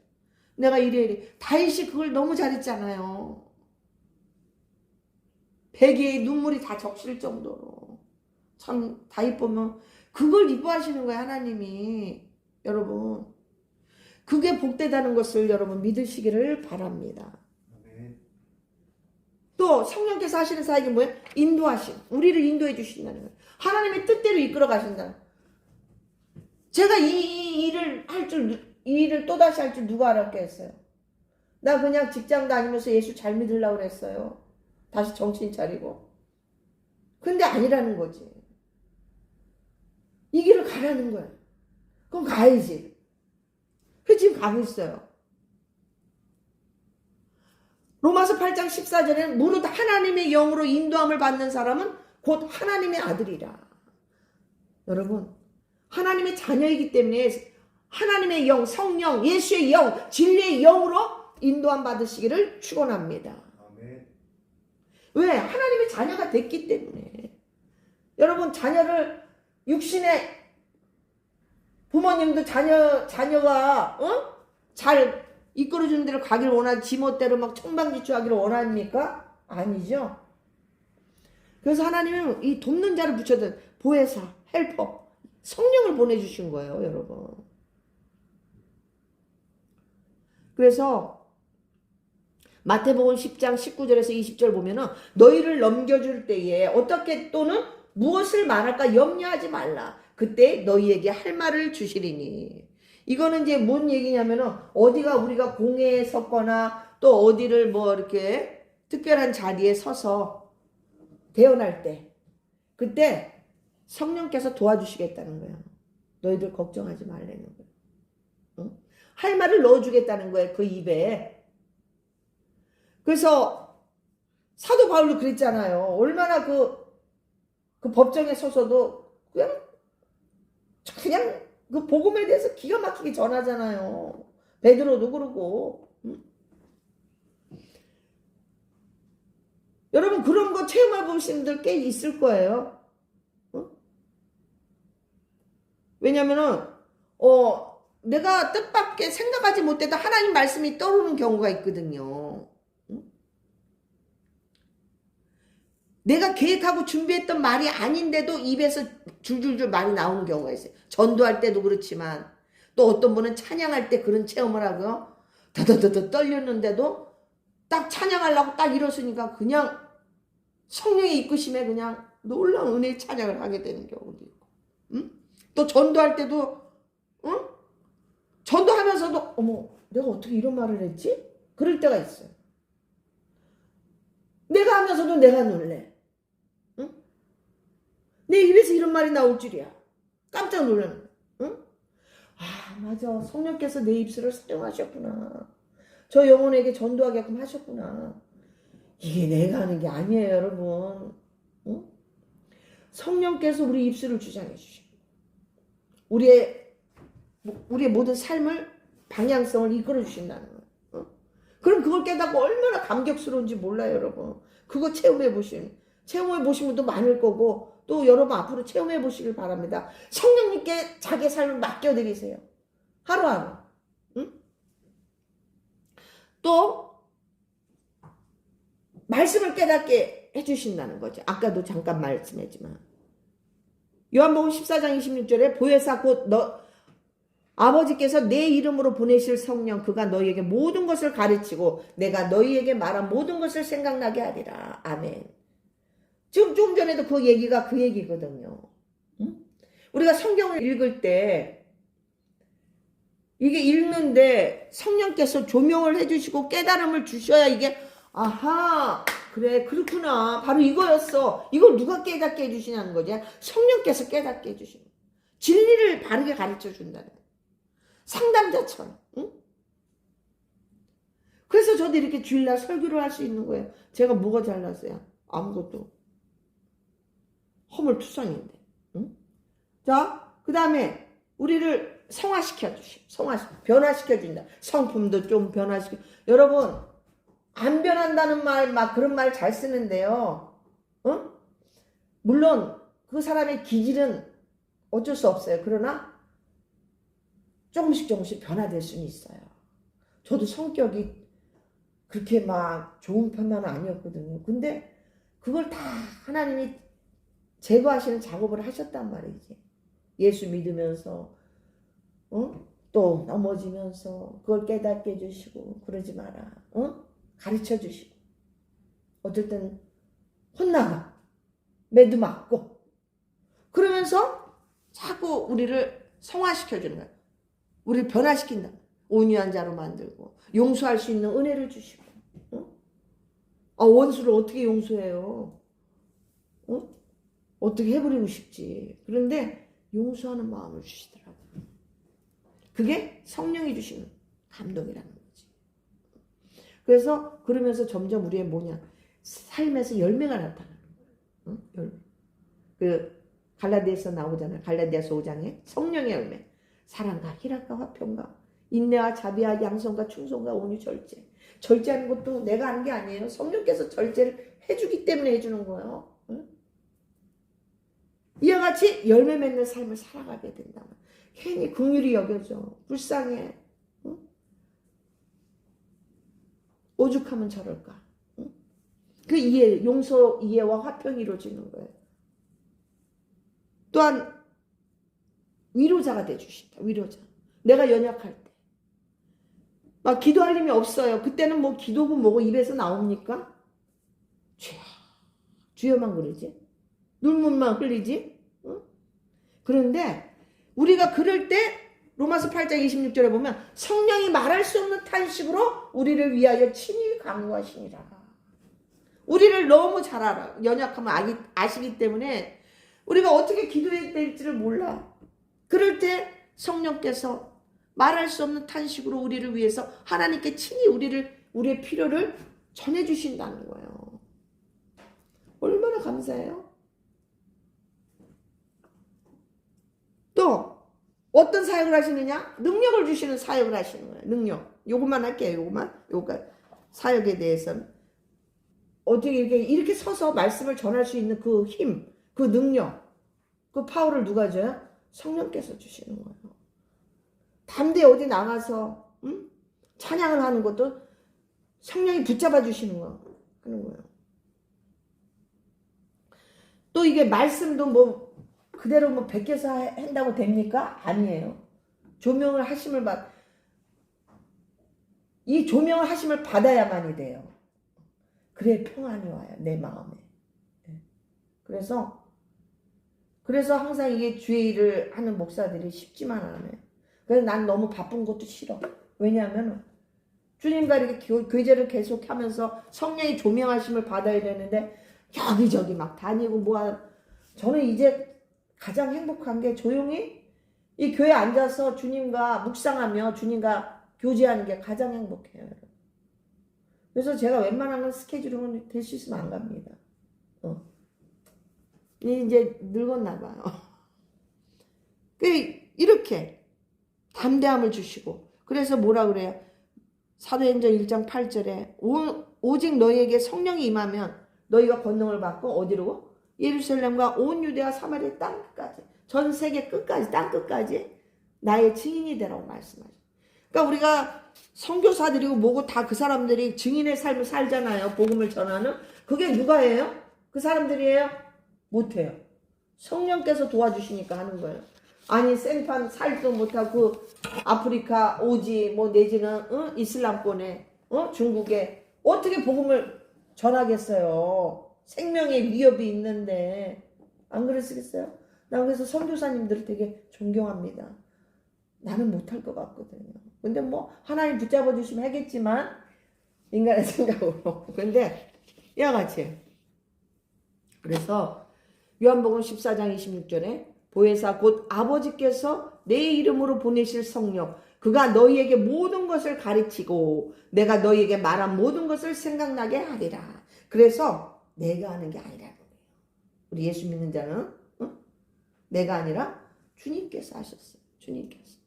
내가 이래. 다윗이 그걸 너무 잘했잖아요. 베개에 눈물이 다 적실 정도로. 참 다윗 보면 그걸 이뻐하시는 거예요, 하나님이. 여러분, 그게 복되다는 것을 여러분 믿으시기를 바랍니다. 또 성령께서 하시는 사역이 뭐예요? 인도하심. 우리를 인도해 주신다는 거예요. 하나님의 뜻대로 이끌어 가신다. 제가 이 일을 또다시 할 줄 누가 알았겠어요? 나 그냥 직장 다니면서 예수 잘 믿으려고 그랬어요. 다시 정신 차리고. 근데 아니라는 거지. 이 길을 가라는 거야. 그럼 가야지. 그래서 지금 가고 있어요. 로마서 8장 14절에는 무릇 하나님의 영으로 인도함을 받는 사람은 곧 하나님의 아들이라. 여러분, 하나님의 자녀이기 때문에 하나님의 영, 성령, 예수의 영, 진리의 영으로 인도함 받으시기를 축원합니다. 왜? 하나님의 자녀가 됐기 때문에. 여러분, 자녀를 육신의 부모님도 자녀가 잘 이끌어주는 대로 가길 원하지 지멋대로 막 청방지추하기를 원합니까? 아니죠. 그래서 하나님은 이 돕는 자를 붙여든 보혜사, 헬퍼, 성령을 보내주신 거예요, 여러분. 그래서 마태복음 10장 19절에서 20절 보면은 너희를 넘겨줄 때에 어떻게 또는 무엇을 말할까 염려하지 말라. 그때 너희에게 할 말을 주시리니. 이거는 이제 뭔 얘기냐면은 어디가 우리가 공회에 섰거나 또 어디를 뭐 이렇게 특별한 자리에 서서 대언할 때 그때 성령께서 도와주시겠다는 거예요. 너희들 걱정하지 말라는 거예요. 응? 할 말을 넣어주겠다는 거예요. 그 입에. 그래서 사도 바울도 그랬잖아요. 얼마나 그 법정에 서서도 그냥 그 복음에 대해서 기가 막히게 전하잖아요. 베드로도 그러고. 여러분 그런 거 체험해 보신 분들 꽤 있을 거예요. 왜냐면은 내가 뜻밖의 생각하지 못했던 하나님 말씀이 떠오르는 경우가 있거든요. 내가 계획하고 준비했던 말이 아닌데도 입에서 줄줄줄 말이 나오는 경우가 있어요. 전도할 때도 그렇지만 또 어떤 분은 찬양할 때 그런 체험을 하고요. 더더더더 떨렸는데도 딱 찬양하려고 딱 일었으니까 그냥 성령의 이끄심에 그냥 놀라운 은혜의 찬양을 하게 되는 경우도 있고, 응? 또 전도할 때도, 응? 전도하면서도 어머 내가 어떻게 이런 말을 했지? 그럴 때가 있어요. 내가 하면서도 내가 놀래. 응? 내 입에서 이런 말이 나올 줄이야. 깜짝 놀라는 거야. 응? 아 맞아, 성령께서 내 입술을 사용하셨구나. 저 영혼에게 전도하게끔 하셨구나. 이게 내가 하는 게 아니에요 여러분. 응? 성령께서 우리 입술을 주장해 주시고 우리의 모든 삶을 방향성을 이끌어 주신다는 거예요. 응? 그럼 그걸 깨닫고 얼마나 감격스러운지 몰라요 여러분. 그거 체험해 보신 분도 많을 거고 또 여러분 앞으로 체험해 보시길 바랍니다. 성령님께 자기 삶을 맡겨드리세요. 하루하루. 응? 또 말씀을 깨닫게 해주신다는 거죠. 아까도 잠깐 말씀했지만 요한복음 14장 26절에 보혜사 곧 아버지께서 내 이름으로 보내실 성령 그가 너희에게 모든 것을 가르치고 내가 너희에게 말한 모든 것을 생각나게 하리라. 아멘. 지금 좀 전에도 그 얘기가 그 얘기거든요. 응? 우리가 성경을 읽을 때 이게 읽는데 성령께서 조명을 해주시고 깨달음을 주셔야 이게 아하 그래 그렇구나 바로 이거였어. 이걸 누가 깨닫게 해주시냐는 거지. 성령께서 깨닫게 해주시는 거야. 진리를 바르게 가르쳐 준다는 거야. 상담자처럼. 응? 그래서 저도 이렇게 주일날 설교를 할 수 있는 거예요. 제가 뭐가 잘났어요? 아무것도. 허물투성인데. 응? 자, 그 다음에 우리를 변화시켜 준다. 성품도 좀 변화시켜. 여러분 안 변한다는 말 막 그런 말 잘 쓰는데요. 응? 물론 그 사람의 기질은 어쩔 수 없어요. 그러나 조금씩 변화될 수는 있어요. 저도 성격이 그렇게 막 좋은 편은 아니었거든요. 근데 그걸 다 하나님이 제거하시는 작업을 하셨단 말이지. 예수 믿으면서 또 넘어지면서 그걸 깨닫게 해주시고 그러지 마라. 가르쳐 주시고 어떨 때는 혼나가 매도 맞고 그러면서 자꾸 우리를 성화시켜 주는 거야. 우리를 변화시킨다. 온유한 자로 만들고 용서할 수 있는 은혜를 주시고 원수를 어떻게 용서해요? 어떻게 해버리고 싶지. 그런데 용서하는 마음을 주시더라고요. 그게 성령이 주시는 감동이라는 거지. 그래서 그러면서 점점 우리의 삶에서 열매가 나타나는 거예요. 열매. 그 갈라디아서 나오잖아요. 갈라디아서 5장에 성령의 열매. 사랑과 희락과 화평과 인내와 자비와 양성과 충성과 온유 절제. 절제하는 것도 내가 하는 게 아니에요. 성령께서 절제를 해주기 때문에 해주는 거예요. 이와 같이 열매 맺는 삶을 살아가게 된다면 괜히 긍휼히 여겨져. 불쌍해. 오죽하면 저럴까. 그 용서 이해와 화평이 이루어지는 거예요. 또한 위로자가 돼주신다. 위로자. 내가 연약할 때. 막 기도할 힘이 없어요. 그때는 뭐 기도고 뭐고 입에서 나옵니까? 주여. 주여만 그러지. 눈물만 흘리지. 응? 그런데 우리가 그럴 때 로마서 8장 26절에 보면 성령이 말할 수 없는 탄식으로 우리를 위하여 친히 간구하시니라. 우리를 너무 잘 알아. 연약함을 아시기 때문에 우리가 어떻게 기도해야 될지를 몰라. 그럴 때 성령께서 말할 수 없는 탄식으로 우리를 위해서 하나님께 친히 우리의 필요를 전해주신다는 거예요. 얼마나 감사해요. 또 어떤 사역을 하시느냐? 능력을 주시는 사역을 하시는 거예요. 능력. 요것만 할게요. 요거 사역에 대해서는 어떻게 이렇게 서서 말씀을 전할 수 있는 그 힘, 그 능력, 그 파워를 누가 줘요? 성령께서 주시는 거예요. 담대히 어디 나가서 찬양을 하는 것도 성령이 붙잡아 주시는 거 하는 거예요. 또 이게 말씀도 그대로 뭐 베껴서 한다고 됩니까? 아니에요. 조명을 하심을 이 조명을 하심을 받아야만이 돼요. 그래 평안이 와요. 내 마음에. 그래서 항상 이게 주의 일을 하는 목사들이 쉽지만 않아요. 그래서 난 너무 바쁜 것도 싫어. 왜냐하면 주님과 이렇게 교제를 계속 하면서 성령의 조명하심을 받아야 되는데 여기저기 막 다니고 저는 이제 가장 행복한 게 조용히 이 교회에 앉아서 주님과 묵상하며 주님과 교제하는 게 가장 행복해요. 그래서 제가 웬만한 건 스케줄은 될 수 있으면 안 갑니다. 이제 늙었나 봐요. 이렇게 담대함을 주시고 그래서 뭐라 그래요? 사도행전 1장 8절에 오직 너희에게 성령이 임하면 너희가 권능을 받고 어디로? 예루살렘과 온 유대와 사마리아 땅 끝까지 전 세계 끝까지 땅 끝까지 나의 증인이 되라고 말씀하죠. 그러니까 우리가 선교사들이고 뭐고 다 그 사람들이 증인의 삶을 살잖아요. 복음을 전하는. 그게 누가 해요? 그 사람들이에요? 못해요. 성령께서 도와주시니까 하는 거예요. 아니 생판 살도 못하고 아프리카 오지 내지는 이슬람권에 중국에 어떻게 복음을 전하겠어요. 생명의 위협이 있는데 안 그랬겠어요? 난 그래서 선교사님들을 되게 존경합니다. 나는 못할 것 같거든요. 근데 하나님 붙잡아 주시면 하겠지만 인간의 생각으로. 근데 이와 같이 그래서 요한복음 14장 26절에 보혜사 곧 아버지께서 내 이름으로 보내실 성령 그가 너희에게 모든 것을 가르치고 내가 너희에게 말한 모든 것을 생각나게 하리라. 그래서 내가 하는 게 아니라는 거예요. 우리 예수 믿는 자는 내가 아니라 주님께서 하셨어요. 주님께서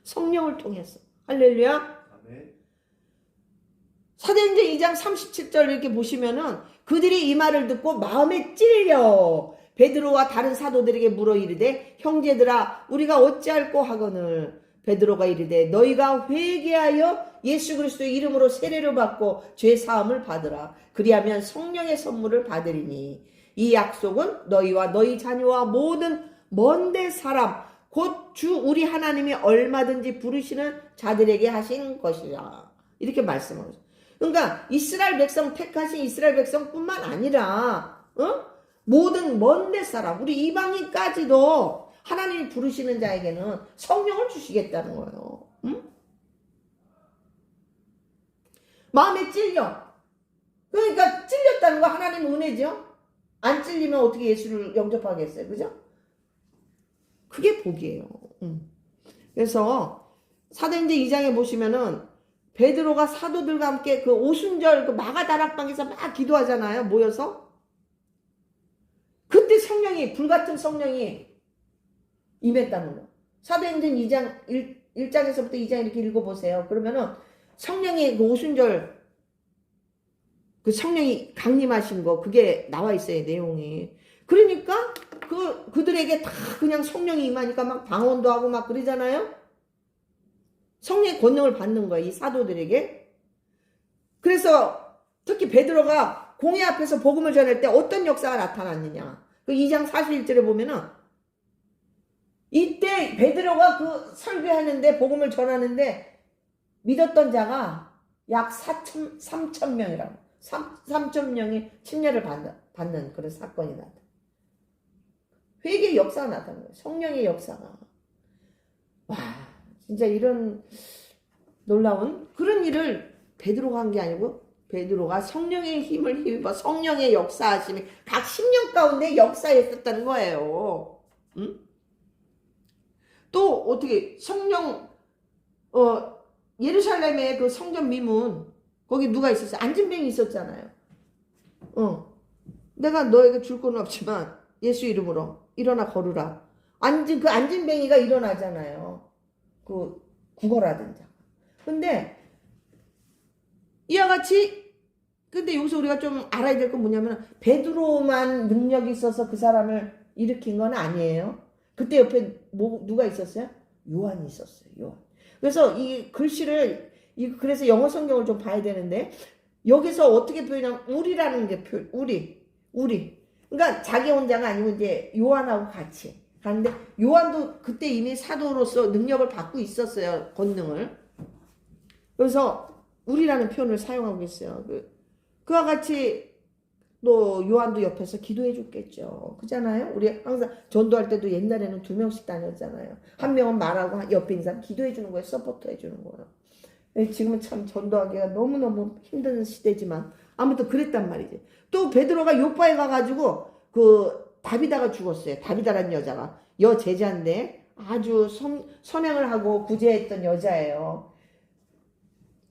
성령을 통해서. 할렐루야. 아멘. 사도행전 2장 37절 이렇게 보시면은 그들이 이 말을 듣고 마음에 찔려 베드로와 다른 사도들에게 물어 이르되 형제들아 우리가 어찌할꼬 하거늘 베드로가 이르되 너희가 회개하여 예수 그리스도의 이름으로 세례를 받고 죄 사함을 받으라. 그리하면 성령의 선물을 받으리니 이 약속은 너희와 너희 자녀와 모든 먼데 사람 곧 주 우리 하나님이 얼마든지 부르시는 자들에게 하신 것이라. 이렇게 말씀하죠. 그러니까 이스라엘 백성 택하신 이스라엘 백성뿐만 아니라 모든 먼데 사람 우리 이방인까지도 하나님이 부르시는 자에게는 성령을 주시겠다는 거예요. 마음에 찔려. 그러니까 찔렸다는 거 하나님 은혜죠. 안 찔리면 어떻게 예수를 영접하겠어요. 그죠? 그게 복이에요. 그래서 사도행전 2장에 보시면은 베드로가 사도들과 함께 그 오순절 그 마가다락방에서 막 기도하잖아요. 모여서. 그때 성령이 불같은 성령이 임했다는 거. 사도행전 2장 1장에서부터 2장 이렇게 읽어보세요. 그러면은 성령이 그 오순절 그 성령이 강림하신 거 그게 나와 있어요. 내용이. 그러니까 그들에게 다 그냥 성령이 임하니까 막 방언도 하고 막 그러잖아요. 성령의 권능을 받는 거예요. 이 사도들에게. 그래서 특히 베드로가 공회 앞에서 복음을 전할 때 어떤 역사가 나타났느냐. 그 2장 41절에 보면은 이때 베드로가 그 설교하는데 복음을 전하는데 믿었던 자가 약 3,000명이라고. 3,000명이 침례를 받는 그런 사건이 나타나. 회개의 역사가 나타나는 거예요. 성령의 역사가. 와, 진짜 이런 놀라운 그런 일을 베드로가 한 게 아니고 베드로가 성령의 힘을 힘입어 성령의 역사하심이 각 10년 가운데 역사했었다는 거예요. 응? 또 어떻게 성령 예루살렘의 그 성전 미문 거기 누가 있었어요? 안진뱅이 있었잖아요. 내가 너에게 줄 건 없지만 예수 이름으로 일어나 걸으라. 그 안진뱅이가 일어나잖아요. 그 구걸하던 자. 근데 이와 같이 근데 여기서 우리가 좀 알아야 될 건 뭐냐면 베드로만 능력이 있어서 그 사람을 일으킨 건 아니에요. 그때 옆에 누가 있었어요? 요한이 있었어요. 요한. 그래서 이 글씨를 그래서 영어 성경을 좀 봐야 되는데 여기서 어떻게 표현하면 우리라는 게 우리. 그러니까 자기 혼자가 아니고 이제 요한하고 같이. 가는데 요한도 그때 이미 사도로서 능력을 받고 있었어요. 권능을. 그래서 우리라는 표현을 사용하고 있어요. 그와 같이 또 요한도 옆에서 기도해 줬겠죠. 그잖아요. 우리 항상 전도할 때도 옛날에는 2명씩 다녔잖아요. 한 명은 말하고 옆에 있는 사람 기도해 주는 거예요. 서포트 해 주는 거예요. 지금은 참 전도하기가 너무너무 힘든 시대지만 아무튼 그랬단 말이지. 또 베드로가 요바에 가가지고 그 다비다가 죽었어요. 다비다라는 여자가 여제자인데 아주 선행을 하고 구제했던 여자예요.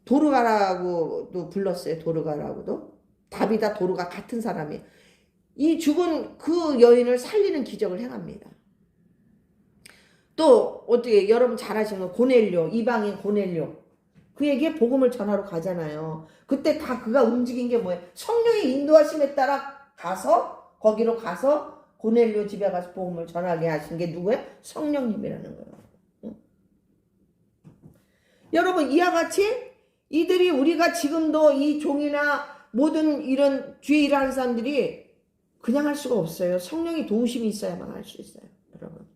도르가라고도 불렀어요. 도르가라고도. 다비다 도르가 같은 사람이에요. 이 죽은 그 여인을 살리는 기적을 행합니다. 또 어떻게 여러분 잘 아시는 고넬료, 이방인 고넬료. 그에게 복음을 전하러 가잖아요. 그때 다 그가 움직인 게 뭐예요? 성령의 인도하심에 따라 가서 거기로 가서 고넬료 집에 가서 복음을 전하게 하신 게 누구예요? 성령님이라는 거예요. 응? 여러분 이와 같이 이들이 우리가 지금도 이 종이나 모든 이런 주의 일하는 사람들이 그냥 할 수가 없어요. 성령의 도우심이 있어야만 할 수 있어요. 여러분.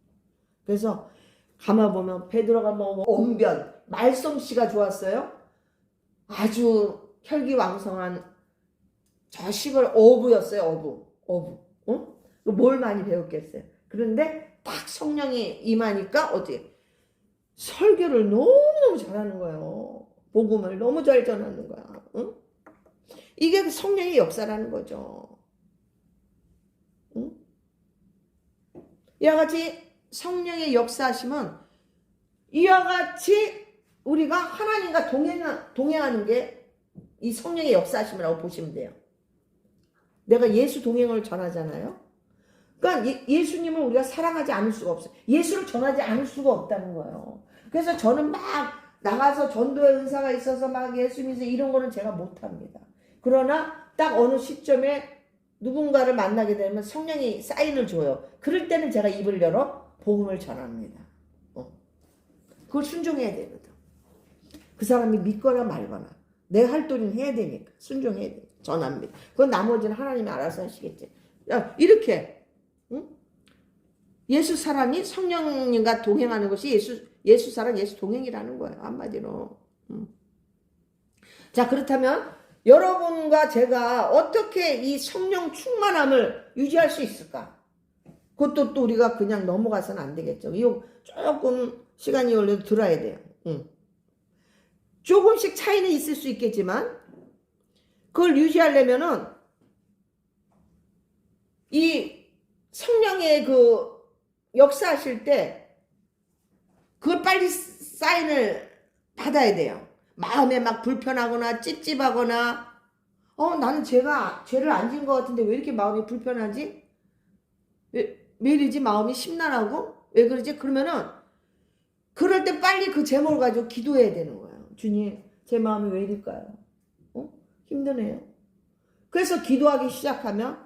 그래서 가만 보면 베드로가 뭐 언변, 말솜씨가 좋았어요. 아주 혈기왕성한 저식을 어부였어요. 어부. 어? 뭘 많이 배웠겠어요. 그런데 딱 성령이 임하니까 어떻게 설교를 너무너무 잘하는 거예요. 복음을 너무 잘 전하는 거야. 응? 이게 성령의 역사라는 거죠. 응? 이와 같이 성령의 역사하시면 이와 같이 우리가 하나님과 동행하는 게 이 성령의 역사하심이라고 보시면 돼요. 내가 예수 동행을 전하잖아요. 그러니까 예수님을 우리가 사랑하지 않을 수가 없어요. 예수를 전하지 않을 수가 없다는 거예요. 그래서 저는 막 나가서 전도의 은사가 있어서 막 예수 믿어서 이런 거는 제가 못합니다. 그러나 딱 어느 시점에 누군가를 만나게 되면 성령이 사인을 줘요. 그럴 때는 제가 입을 열어 복음을 전합니다. 그걸 순종해야 되거든. 그 사람이 믿거나 말거나 내 할 도리는 해야 되니까 순종해야 돼. 전합니다. 그건 나머지는 하나님이 알아서 하시겠지. 야, 이렇게 응? 예수 사랑이 성령님과 동행하는 것이 예수 사랑, 예수 동행이라는 거예요. 한마디로. 자, 그렇다면 여러분과 제가 어떻게 이 성령 충만함을 유지할 수 있을까? 그것도 또 우리가 그냥 넘어가서는 안 되겠죠. 이거 조금 시간이 걸려도 들어야 돼요. 조금씩 차이는 있을 수 있겠지만 그걸 유지하려면은 이 성령의 그 역사하실 때 그걸 빨리 사인을 받아야 돼요. 마음에 막 불편하거나 찝찝하거나 나는 죄를 안 지은 것 같은데 왜 이렇게 마음이 불편하지? 왜 이러지? 마음이 심란하고? 왜 그러지? 그러면은 그럴 때 빨리 그 제목을 가지고 기도해야 되는 거예요. 주님, 제 마음이 왜 이럴까요? 힘드네요. 그래서 기도하기 시작하면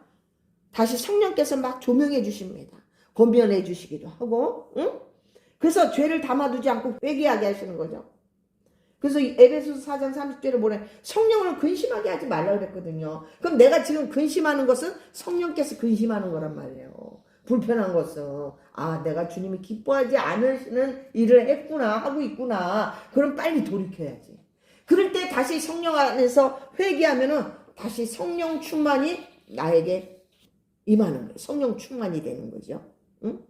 다시 성령께서 막 조명해 주십니다. 권면해 주시기도 하고, 그래서 죄를 담아두지 않고 회개하게 하시는 거죠. 그래서 에베소서 4장 30절에 뭐래? 성령을 근심하게 하지 말라 그랬거든요. 그럼 내가 지금 근심하는 것은 성령께서 근심하는 거란 말이에요. 불편한 것은 내가 주님이 기뻐하지 않으시는 일을 했구나, 하고 있구나. 그럼 빨리 돌이켜야지. 그럴 때 다시 성령 안에서 회개하면은 다시 성령 충만이 나에게 임하는 거예요. 성령 충만이 되는 거죠. 응?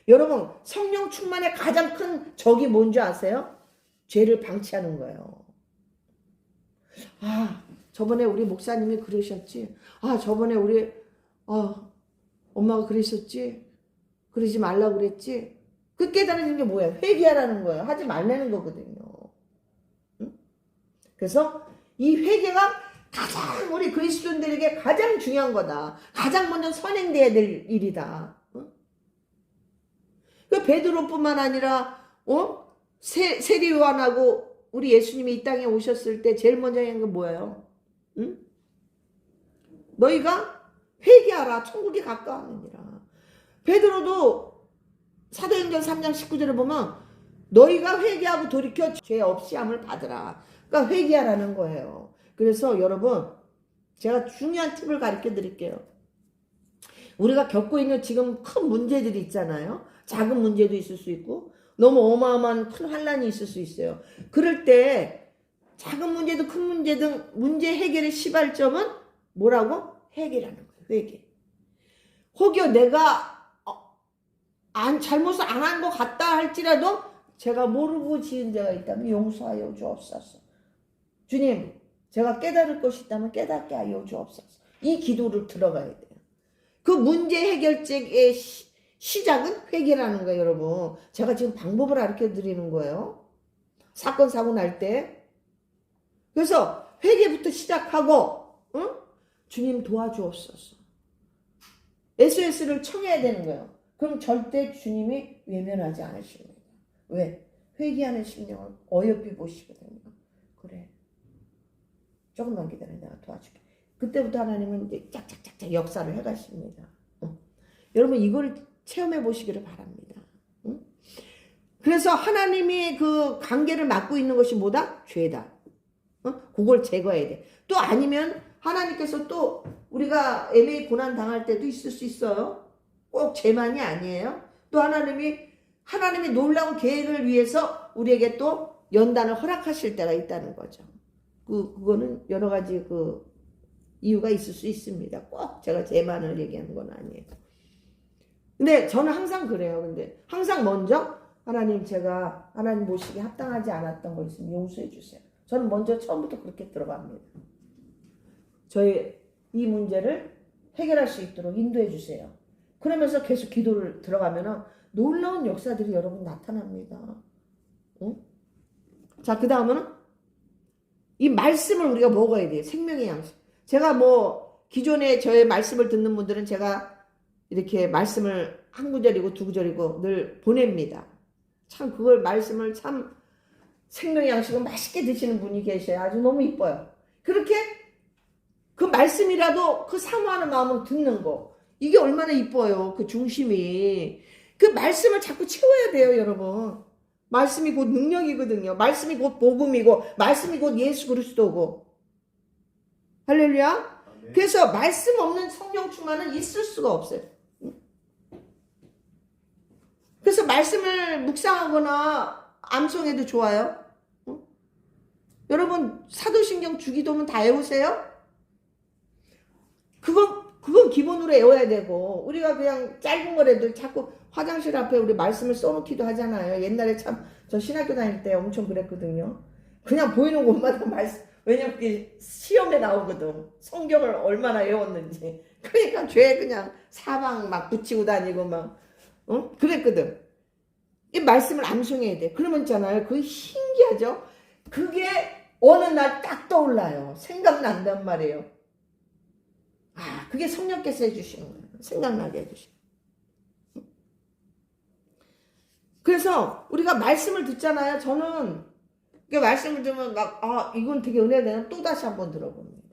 여러분, 성령 충만의 가장 큰 적이 뭔지 아세요? 죄를 방치하는 거예요. 저번에 우리 목사님이 그러셨지. 저번에 우리 엄마가 그러셨지. 그러지 말라고 그랬지. 그 깨달아지는 게 뭐예요? 회개하라는 거예요. 하지 말라는 거거든요. 응? 그래서 이 회개가 가장 우리 그리스도인들에게 가장 중요한 거다. 가장 먼저 선행돼야 될 일이다. 응? 그 베드로뿐만 아니라 세리 요한하고 우리 예수님이 이 땅에 오셨을 때 제일 먼저 한 게 뭐예요? 응? 너희가 회개하라. 천국이 가까웠느니라. 베드로도 사도행전 3장 19절에 보면 너희가 회개하고 돌이켜 죄 없이 함을 받으라. 그러니까 회개하라는 거예요. 그래서 여러분 제가 중요한 팁을 가르쳐 드릴게요. 우리가 겪고 있는 지금 큰 문제들이 있잖아요. 작은 문제도 있을 수 있고 너무 어마어마한 큰 환란이 있을 수 있어요. 그럴 때 작은 문제도 큰 문제든 문제 해결의 시발점은 뭐라고? 회개라는 거예요. 회개. 혹여 내가 잘못을 안 한 것 같다 할지라도 제가 모르고 지은 죄가 있다면 용서하여 주옵소서. 주님, 제가 깨달을 것이 있다면 깨닫게 하여 주옵소서. 이 기도를 들어가야 돼요. 그 문제 해결책의 시작은 회개라는 거예요, 여러분. 제가 지금 방법을 가르쳐 드리는 거예요. 사건, 사고 날 때. 그래서 회개부터 시작하고, 응? 주님 도와주옵소서. SOS를 청해야 되는 거예요. 그럼 절대 주님이 외면하지 않으십니다. 왜? 회개하는 심령을 어여삐 보시거든요. 그래. 조금만 기다려. 내가 도와줄게. 그때부터 하나님은 이제 짝짝짝짝 역사를 해가십니다. 여러분 이걸 체험해 보시기를 바랍니다. 그래서 하나님이 그 관계를 맡고 있는 것이 뭐다? 죄다. 그걸 제거해야 돼. 또 아니면 하나님께서 또 우리가 애매히 고난 당할 때도 있을 수 있어요. 꼭 죄만이 아니에요. 또 하나님이 놀라운 계획을 위해서 우리에게 또 연단을 허락하실 때가 있다는 거죠. 그거는 여러 가지 이유가 있을 수 있습니다. 꼭 제가 죄만을 얘기하는 건 아니에요. 근데 저는 항상 그래요. 근데 항상 먼저 제가 하나님 모시기에 합당하지 않았던 거 있으면 용서해 주세요. 저는 먼저 처음부터 그렇게 들어갑니다. 저의 이 문제를 해결할 수 있도록 인도해 주세요. 그러면서 계속 기도를 들어가면 놀라운 역사들이 여러분 나타납니다. 응? 자, 그 다음은 이 말씀을 우리가 먹어야 돼요. 생명의 양식. 제가 기존에 저의 말씀을 듣는 분들은 제가 이렇게 말씀을 한 구절이고 두 구절이고 늘 보냅니다. 참 말씀을 참 생명의 양식을 맛있게 드시는 분이 계셔요. 아주 너무 이뻐요. 그렇게 그 말씀이라도 그 사모하는 마음으로 듣는 거. 이게 얼마나 이뻐요. 그 중심이. 그 말씀을 자꾸 채워야 돼요, 여러분. 말씀이 곧 능력이거든요. 말씀이 곧 복음이고 말씀이 곧 예수 그리스도고. 할렐루야. 그래서 말씀 없는 성령 충만은 있을 수가 없어요. 그래서 말씀을 묵상하거나 암송해도 좋아요. 여러분 사도신경 주기도문 다 외우세요? 그건 기본으로 외워야 되고 우리가 그냥 짧은 거라도 자꾸 화장실 앞에 우리 말씀을 써놓기도 하잖아요. 옛날에 참 저 신학교 다닐 때 엄청 그랬거든요. 그냥 보이는 곳마다 말씀, 왜냐면 그게 시험에 나오거든. 성경을 얼마나 외웠는지. 그러니까 죄 그냥 사방 막 붙이고 다니고 막 그랬거든. 이 말씀을 암송해야 돼. 그러면 있잖아요. 그게 신기하죠? 그게 어느 날 딱 떠올라요. 생각난단 말이에요. 그게 성령께서 해주시는 거예요. 생각나게 해주시는 거예요. 그래서 우리가 말씀을 듣잖아요. 저는 말씀을 들으면 이건 되게 은혜가 되나 또 다시 한번 들어봅니다.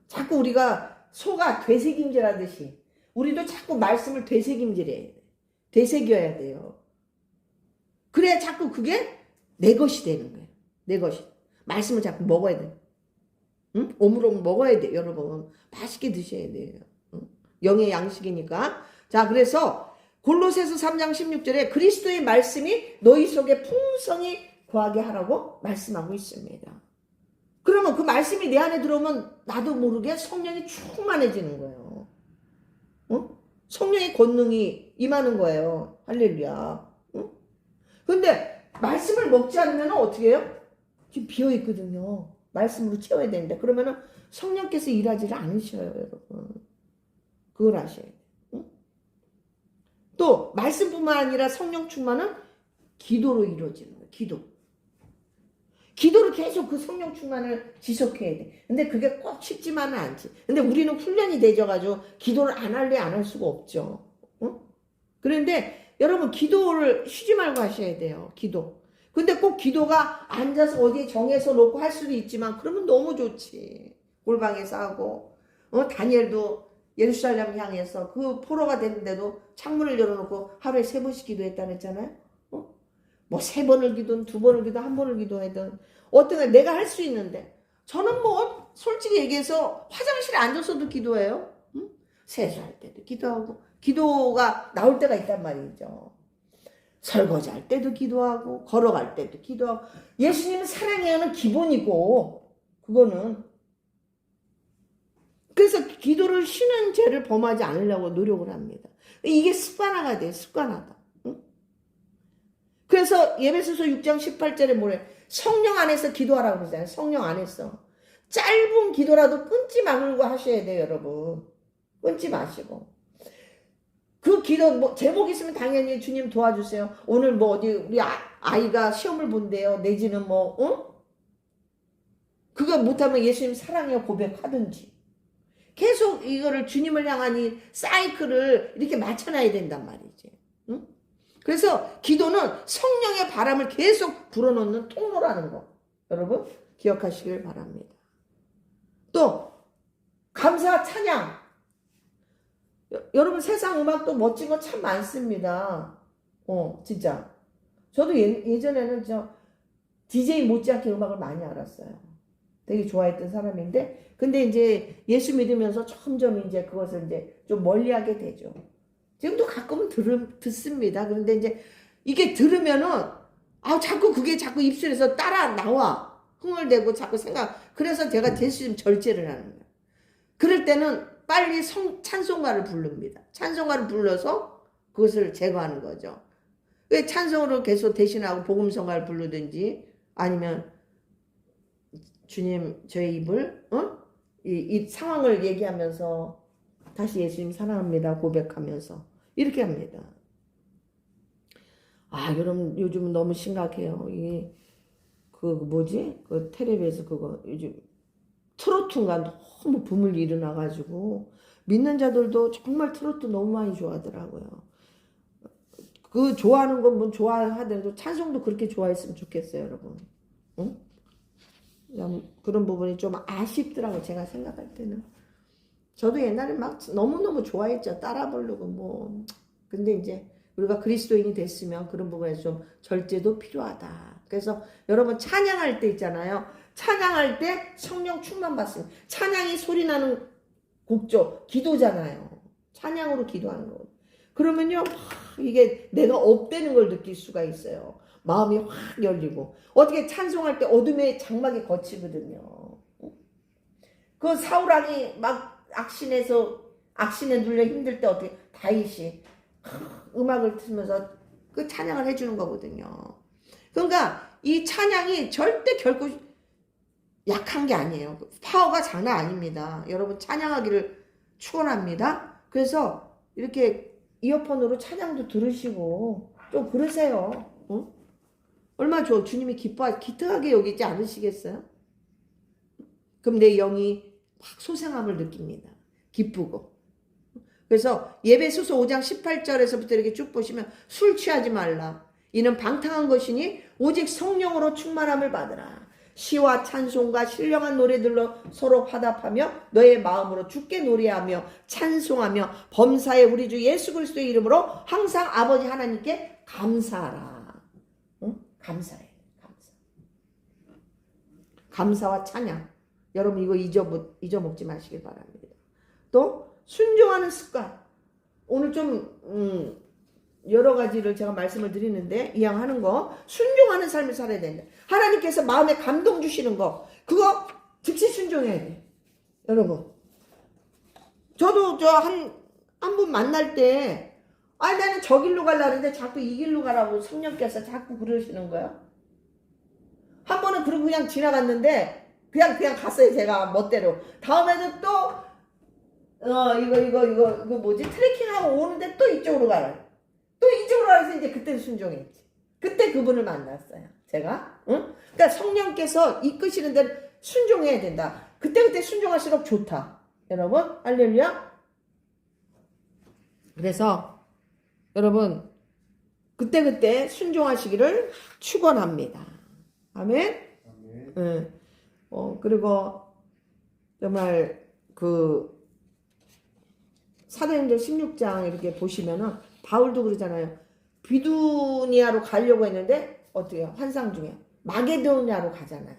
자꾸 우리가 소가 되새김질하듯이 우리도 자꾸 말씀을 되새김질해야 돼. 되새겨야 돼요. 그래야 자꾸 그게 내 것이 되는 거예요. 내 것이. 말씀을 자꾸 먹어야 돼. 응? 오물오물 먹어야 돼, 여러분. 맛있게 드셔야 돼요. 응? 영의 양식이니까. 자, 그래서 골로새서 3장 16절에 그리스도의 말씀이 너희 속에 풍성히 거하게 하라고 말씀하고 있습니다. 그러면 그 말씀이 내 안에 들어오면 나도 모르게 성령이 충만해지는 거예요. 성령의 권능이 임하는 거예요. 할렐루야. 근데 말씀을 먹지 않으면 어떻게 해요? 지금 비어있거든요. 말씀으로 채워야 되는데 그러면 성령께서 일하지를 않으셔요, 여러분. 그걸 아셔야 돼요. 또 말씀뿐만 아니라 성령 충만은 기도로 이루어지는 거예요. 기도를 계속 그 성령 충만을 지속해야 돼. 근데 그게 꼭 쉽지만은 않지. 근데 우리는 훈련이 되져가지고 기도를 안 할 수가 없죠. 그런데 여러분 기도를 쉬지 말고 하셔야 돼요. 기도. 근데 꼭 기도가 앉아서 어디에 정해서 놓고 할 수도 있지만 그러면 너무 좋지. 골방에서 하고 다니엘도 예루살렘 향해서 그 포로가 됐는데도 창문을 열어놓고 하루에 3번씩 기도했다고 했잖아요. 3번을 기도든 2번을 기도든 1번을 기도하든 어떤 내가 할 수 있는데 저는 솔직히 얘기해서 화장실에 앉아서도 기도해요. 세수할 때도 기도하고, 기도가 나올 때가 있단 말이죠. 설거지할 때도 기도하고, 걸어갈 때도 기도하고. 예수님은 사랑해야는 기본이고, 그거는. 그래서 기도를 쉬는 죄를 범하지 않으려고 노력을 합니다. 이게 습관화가 돼요. 습관화다. 응? 그래서 예배소서 6장 18절에 뭐래? 성령 안에서 기도하라고 그러잖아요. 성령 안에서. 짧은 기도라도 끊지 말고 하셔야 돼요, 여러분. 끊지 마시고. 그 기도, 제목 있으면 당연히 주님 도와주세요. 오늘 어디, 우리 아이가 시험을 본대요. 내지는 응? 그거 못하면 예수님 사랑해요 고백하든지. 계속 이거를 주님을 향한 이 사이클을 이렇게 맞춰놔야 된단 말이지. 응? 그래서 기도는 성령의 바람을 계속 불어넣는 통로라는 거. 여러분, 기억하시길 바랍니다. 또, 감사, 찬양. 여러분, 세상 음악도 멋진 거 참 많습니다. 진짜. 저도 예전에는 DJ 못지않게 음악을 많이 알았어요. 되게 좋아했던 사람인데, 근데 이제 예수 믿으면서 점점 이제 그것을 이제 좀 멀리하게 되죠. 지금도 가끔은 듣습니다. 그런데 이제 이게 들으면은 자꾸 그게 자꾸 입술에서 따라 나와. 흥얼대고 자꾸 그래서 제가 대수님 절제를 하는 거예요. 그럴 때는 빨리 찬송가를 부릅니다. 찬송가를 불러서 그것을 제거하는 거죠. 찬송으로 계속 대신하고 복음성가를 부르든지 아니면 주님 저의 입을 이 상황을 얘기하면서 다시 예수님 사랑합니다 고백하면서 이렇게 합니다. 여러분 요즘은 너무 심각해요. 이게 그 텔레비에서 그거 요즘 트로트가 너무 붐을 일어나가지고 믿는 자들도 정말 트로트 너무 많이 좋아하더라고요. 그 좋아하는 건 뭐 좋아하더라도 찬송도 그렇게 좋아했으면 좋겠어요, 여러분. 응? 그런 부분이 좀 아쉽더라고요, 제가 생각할 때는. 저도 옛날에 막 너무너무 좋아했죠. 따라 부르고 근데 이제 우리가 그리스도인이 됐으면 그런 부분에서 좀 절제도 필요하다. 그래서 여러분 찬양할 때 있잖아요. 찬양할 때 성령 충만 받습니다. 찬양이 소리나는 곡조, 기도잖아요. 찬양으로 기도하는 거. 그러면요, 이게 내가 업되는 걸 느낄 수가 있어요. 마음이 확 열리고. 어떻게 찬송할 때 어둠의 장막이 거치거든요. 그 사울왕이 막 악신에 눌려 힘들 때 어떻게 다윗이 음악을 틀면서 그 찬양을 해주는 거거든요. 그러니까 이 찬양이 절대 결코 약한 게 아니에요. 파워가 장난 아닙니다. 여러분 찬양하기를 축원합니다. 그래서 이렇게 이어폰으로 찬양도 들으시고 좀 그러세요. 응? 얼마나 좋아. 주님이 기특하게 여기지 않으시겠어요? 그럼 내 영이 막 소생함을 느낍니다. 기쁘고. 그래서 예배소서 5장 18절에서부터 이렇게 쭉 보시면 술 취하지 말라. 이는 방탕한 것이니 오직 성령으로 충만함을 받으라. 시와 찬송과 신령한 노래들로 서로 화답하며 너의 마음으로 주께 노래하며 찬송하며 범사에 우리 주 예수 그리스도의 이름으로 항상 아버지 하나님께 감사하라. 응? 감사해. 감사와 찬양. 여러분 이거 잊어먹지 마시길 바랍니다. 또 순종하는 습관. 오늘 좀 여러 가지를 제가 말씀을 드리는데 이양하는 거 순종하는 삶을 살아야 된다. 하나님께서 마음에 감동 주시는 거 그거 즉시 순종해야 돼. 여러분 저도 한 분 만날 때 나는 저 길로 가려는데 자꾸 이 길로 가라고 성령께서 자꾸 그러시는 거야. 한 번은 그러고 그냥 지나갔는데 그냥 갔어요. 제가 멋대로. 다음에는 또 이거 뭐지 트레킹하고 오는데 또 이쪽으로 가라. 또 이쪽으로 가서 이제 그때 순종했지. 그때 그분을 만났어요. 제가. 응? 그러니까 성령께서 이끄시는 데를 순종해야 된다. 그때 순종할수록 좋다. 여러분, 할렐루야. 그래서 여러분 그때 순종하시기를 축원합니다. 아멘. 응. 그리고 정말 사도행전 16장 이렇게 보시면은 바울도 그러잖아요. 비두니아로 가려고 했는데 어떻게 해요? 환상 중에 마게도니아로 가잖아요.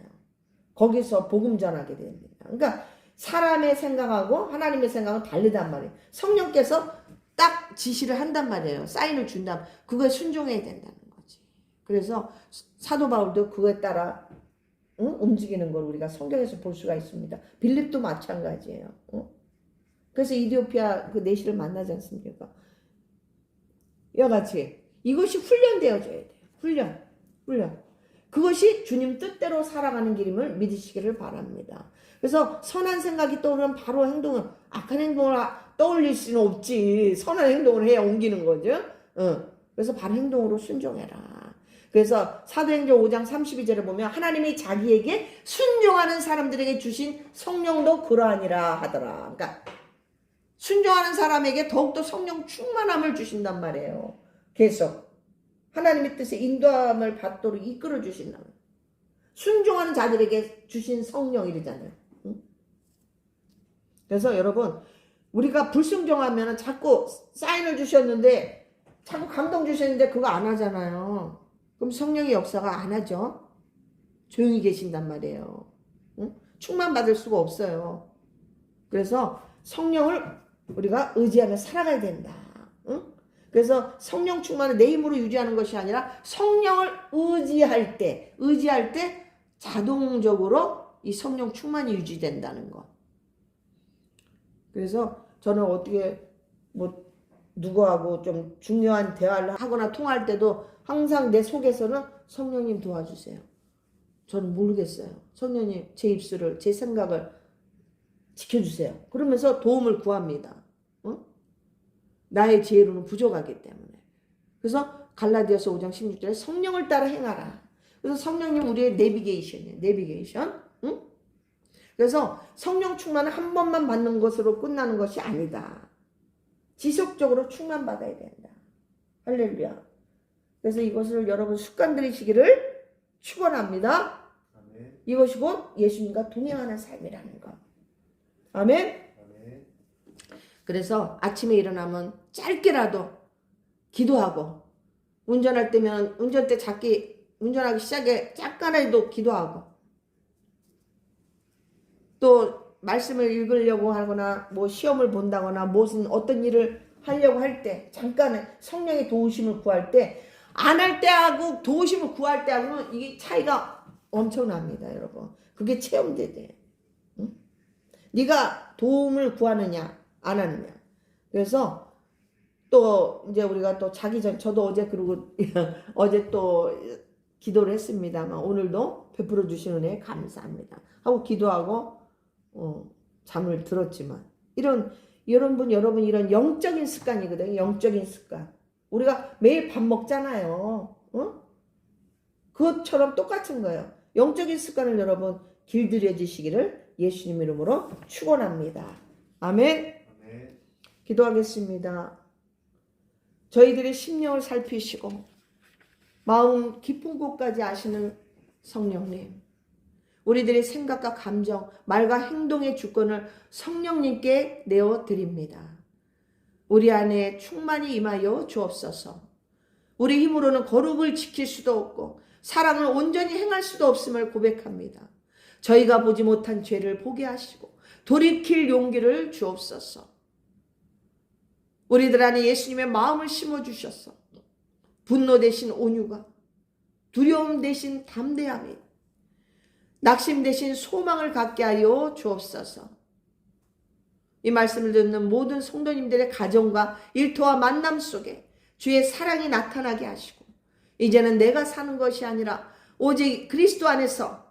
거기서 복음 전하게 됩니다. 그러니까 사람의 생각하고 하나님의 생각은 다르단 말이에요. 성령께서 딱 지시를 한단 말이에요. 사인을 준다면 그거에 순종해야 된다는 거지. 그래서 사도 바울도 그거에 따라 움직이는 걸 우리가 성경에서 볼 수가 있습니다. 빌립도 마찬가지예요. 그래서 이디오피아 그 내시를 만나지 않습니까? 이와 같이 이것이 훈련되어져야 돼요. 훈련. 그것이 주님 뜻대로 살아가는 길임을 믿으시기를 바랍니다. 그래서 선한 생각이 떠오르면 바로 행동을, 악한 행동을 떠올릴 수는 없지. 선한 행동을 해야 옮기는 거죠. 그래서 바로 행동으로 순종해라. 그래서 사도행전 5장 32절에 보면 하나님이 자기에게 순종하는 사람들에게 주신 성령도 그러하니라 하더라. 그러니까 순종하는 사람에게 더욱더 성령 충만함을 주신단 말이에요. 계속 하나님의 뜻에 인도함을 받도록 이끌어 주신다. 순종하는 자들에게 주신 성령이잖아요. 그래서 여러분, 우리가 불순종하면 자꾸 사인을 주셨는데, 자꾸 감동 주셨는데 그거 안 하잖아요. 그럼 성령의 역사가 안 하죠. 조용히 계신단 말이에요. 충만 받을 수가 없어요. 그래서 성령을 우리가 의지하며 살아가야 된다. 그래서 성령 충만을 내 힘으로 유지하는 것이 아니라 성령을 의지할 때 자동적으로 이 성령 충만이 유지된다는 것. 그래서 저는 어떻게 누구하고 좀 중요한 대화를 하거나 통화할 때도 항상 내 속에서는 성령님 도와주세요. 저는 모르겠어요. 성령님 제 입술을, 제 생각을 지켜주세요. 그러면서 도움을 구합니다. 나의 지혜로는 부족하기 때문에. 그래서 갈라디아서 5장 16절에 성령을 따라 행하라. 그래서 성령님 우리의 내비게이션이에요. 내비게이션. 그래서 성령 충만은 한 번만 받는 것으로 끝나는 것이 아니다. 지속적으로 충만받아야 된다. 할렐루야. 그래서 이것을 여러분 습관 들이시기를 축원합니다. 아멘. 이것이 곧 예수님과 동행하는 삶이라는 것. 아멘. 그래서 아침에 일어나면 짧게라도 기도하고, 운전할 때면 운전대 운전하기 시작에 잠깐이라도 기도하고, 또 말씀을 읽으려고 하거나 시험을 본다거나 무슨 어떤 일을 하려고 할 때 잠깐은 성령의 도우심을 구할 때, 안 할 때하고 도우심을 구할 때하고는 이게 차이가 엄청납니다. 여러분, 그게 체험돼야 돼. 네가 도움을 구하느냐 안 하느냐. 그래서 또 이제 우리가 또 자기 전, 저도 어제 그리고 어제 또 기도를 했습니다만 오늘도 베풀어 주신 은혜에 감사합니다 하고 기도하고 잠을 들었지만, 여러분 이런 영적인 습관이거든요. 영적인 습관. 우리가 매일 밥 먹잖아요. 그것처럼 똑같은 거예요. 영적인 습관을 여러분 길들여지시기를 예수님 이름으로 축원합니다. 아멘. 아멘. 기도하겠습니다. 저희들의 심령을 살피시고 마음 깊은 곳까지 아시는 성령님, 우리들의 생각과 감정, 말과 행동의 주권을 성령님께 내어드립니다. 우리 안에 충만히 임하여 주옵소서. 우리 힘으로는 거룩을 지킬 수도 없고 사랑을 온전히 행할 수도 없음을 고백합니다. 저희가 보지 못한 죄를 보게 하시고 돌이킬 용기를 주옵소서. 우리들 안에 예수님의 마음을 심어주셔서 분노 대신 온유가, 두려움 대신 담대함이, 낙심 대신 소망을 갖게 하여 주옵소서. 이 말씀을 듣는 모든 성도님들의 가정과 일터와 만남 속에 주의 사랑이 나타나게 하시고, 이제는 내가 사는 것이 아니라 오직 그리스도 안에서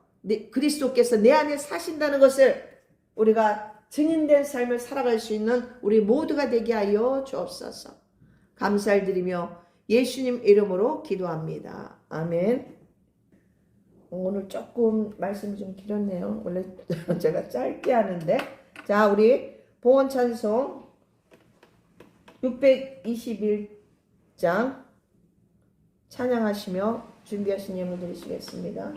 그리스도께서 내 안에 사신다는 것을 우리가 증인된 삶을 살아갈 수 있는 우리 모두가 되게 하여 주옵소서. 감사를 드리며 예수님 이름으로 기도합니다. 아멘. 오늘 조금 말씀이 좀 길었네요. 원래 제가 짧게 하는데. 자, 우리 봉헌 찬송 621장 찬양하시며 준비하신 예물 드리시겠습니다.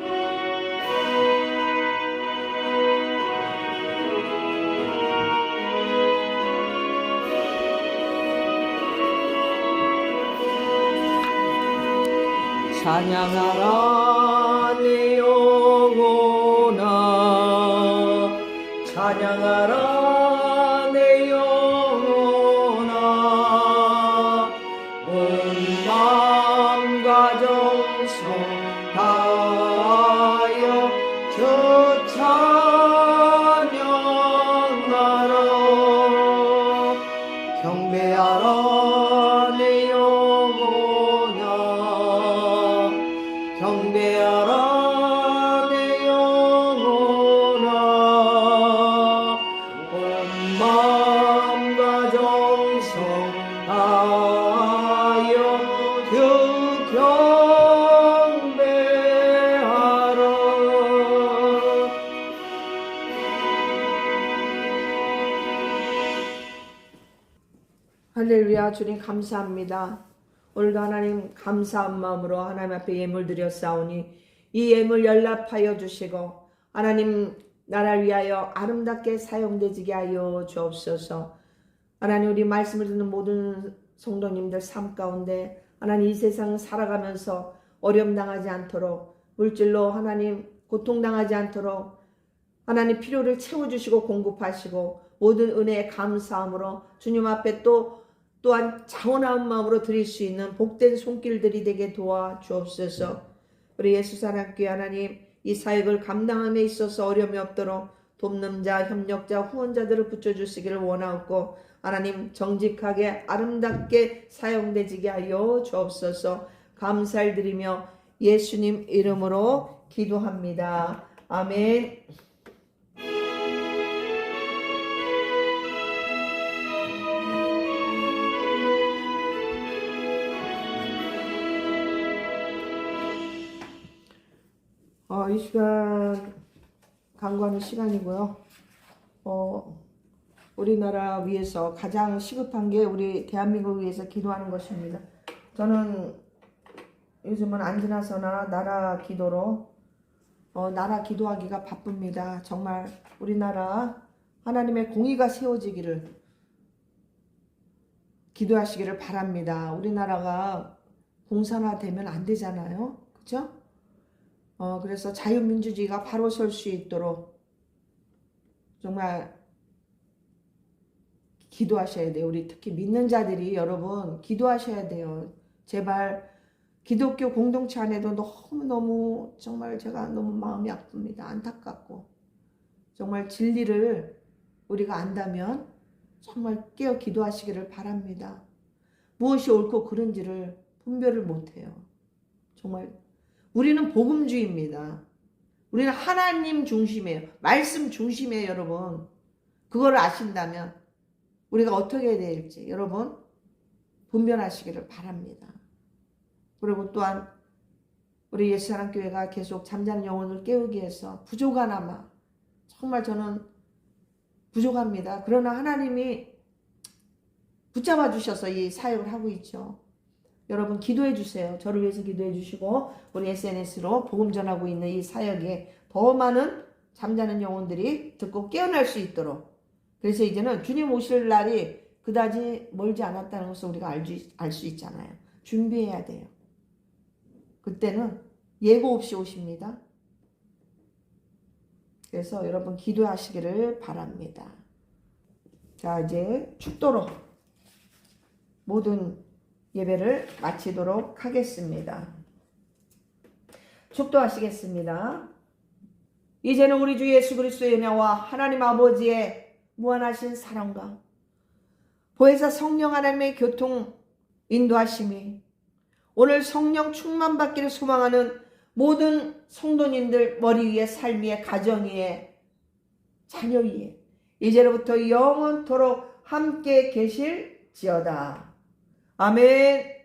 찬양하라 내 영혼아, 찬양하라 경배하라 내 영혼아 온 마음과 정성 다하여 주 경배하라. 할렐루야. 주님 감사합니다. 오늘도 하나님 감사한 마음으로 하나님 앞에 예물 드렸사오니 이 예물 연락하여 주시고 하나님 나라를 위하여 아름답게 사용되지게 하여 주옵소서. 하나님 우리 말씀을 듣는 모든 성도님들 삶 가운데 하나님 이 세상 살아가면서 어려움 당하지 않도록 물질로 하나님 고통당하지 않도록 하나님 필요를 채워주시고 공급하시고 모든 은혜에 감사함으로 주님 앞에 또한 자원한 마음으로 드릴 수 있는 복된 손길들이 되게 도와주옵소서. 우리 예수사랑교회 하나님 이 사역을 감당함에 있어서 어려움이 없도록 돕는 자, 협력자, 후원자들을 붙여주시기를 원하옵고 하나님 정직하게 아름답게 사용되지게 하여 주옵소서. 감사를 드리며 예수님 이름으로 기도합니다. 아멘. 이 시간 간구하는 시간이고요. 우리나라 위해서 가장 시급한 게 우리 대한민국을 위해서 기도하는 것입니다. 저는 요즘은 안 지나서나 나라 기도로 나라 기도하기가 바쁩니다. 정말 우리나라 하나님의 공의가 세워지기를 기도하시기를 바랍니다. 우리나라가 공산화되면 안 되잖아요. 그렇죠? 그래서 자유민주주의가 바로 설 수 있도록 정말 기도하셔야 돼요. 우리 특히 믿는 자들이 여러분 기도하셔야 돼요. 제발 기독교 공동체 안에도 너무너무 정말 제가 너무 마음이 아픕니다. 안타깝고 정말 진리를 우리가 안다면 정말 깨어 기도하시기를 바랍니다. 무엇이 옳고 그른지를 분별을 못해요. 정말 우리는 복음주의입니다. 우리는 하나님 중심이에요. 말씀 중심이에요, 여러분. 그걸 아신다면 우리가 어떻게 해야 될지 여러분 분별하시기를 바랍니다. 그리고 또한 우리 예수사랑교회가 계속 잠자는 영혼을 깨우기 위해서 부족하나마 정말 저는 부족합니다. 그러나 하나님이 붙잡아 주셔서 이 사역을 하고 있죠. 여러분 기도해 주세요. 저를 위해서 기도해 주시고 우리 SNS로 복음 전하고 있는 이 사역에 더 많은 잠자는 영혼들이 듣고 깨어날 수 있도록. 그래서 이제는 주님 오실 날이 그다지 멀지 않았다는 것을 우리가 알 수 있잖아요. 준비해야 돼요. 그때는 예고 없이 오십니다. 그래서 여러분 기도하시기를 바랍니다. 자, 이제 축도로 모든 예배를 마치도록 하겠습니다. 축도하시겠습니다. 이제는 우리 주 예수 그리스도의 은혜와 하나님 아버지의 무한하신 사랑과 보혜사 성령 하나님의 교통 인도하심이 오늘 성령 충만받기를 소망하는 모든 성도님들 머리 위에 삶 위에 가정 위에 자녀 위에 이제로부터 영원토록 함께 계실지어다. 아멘.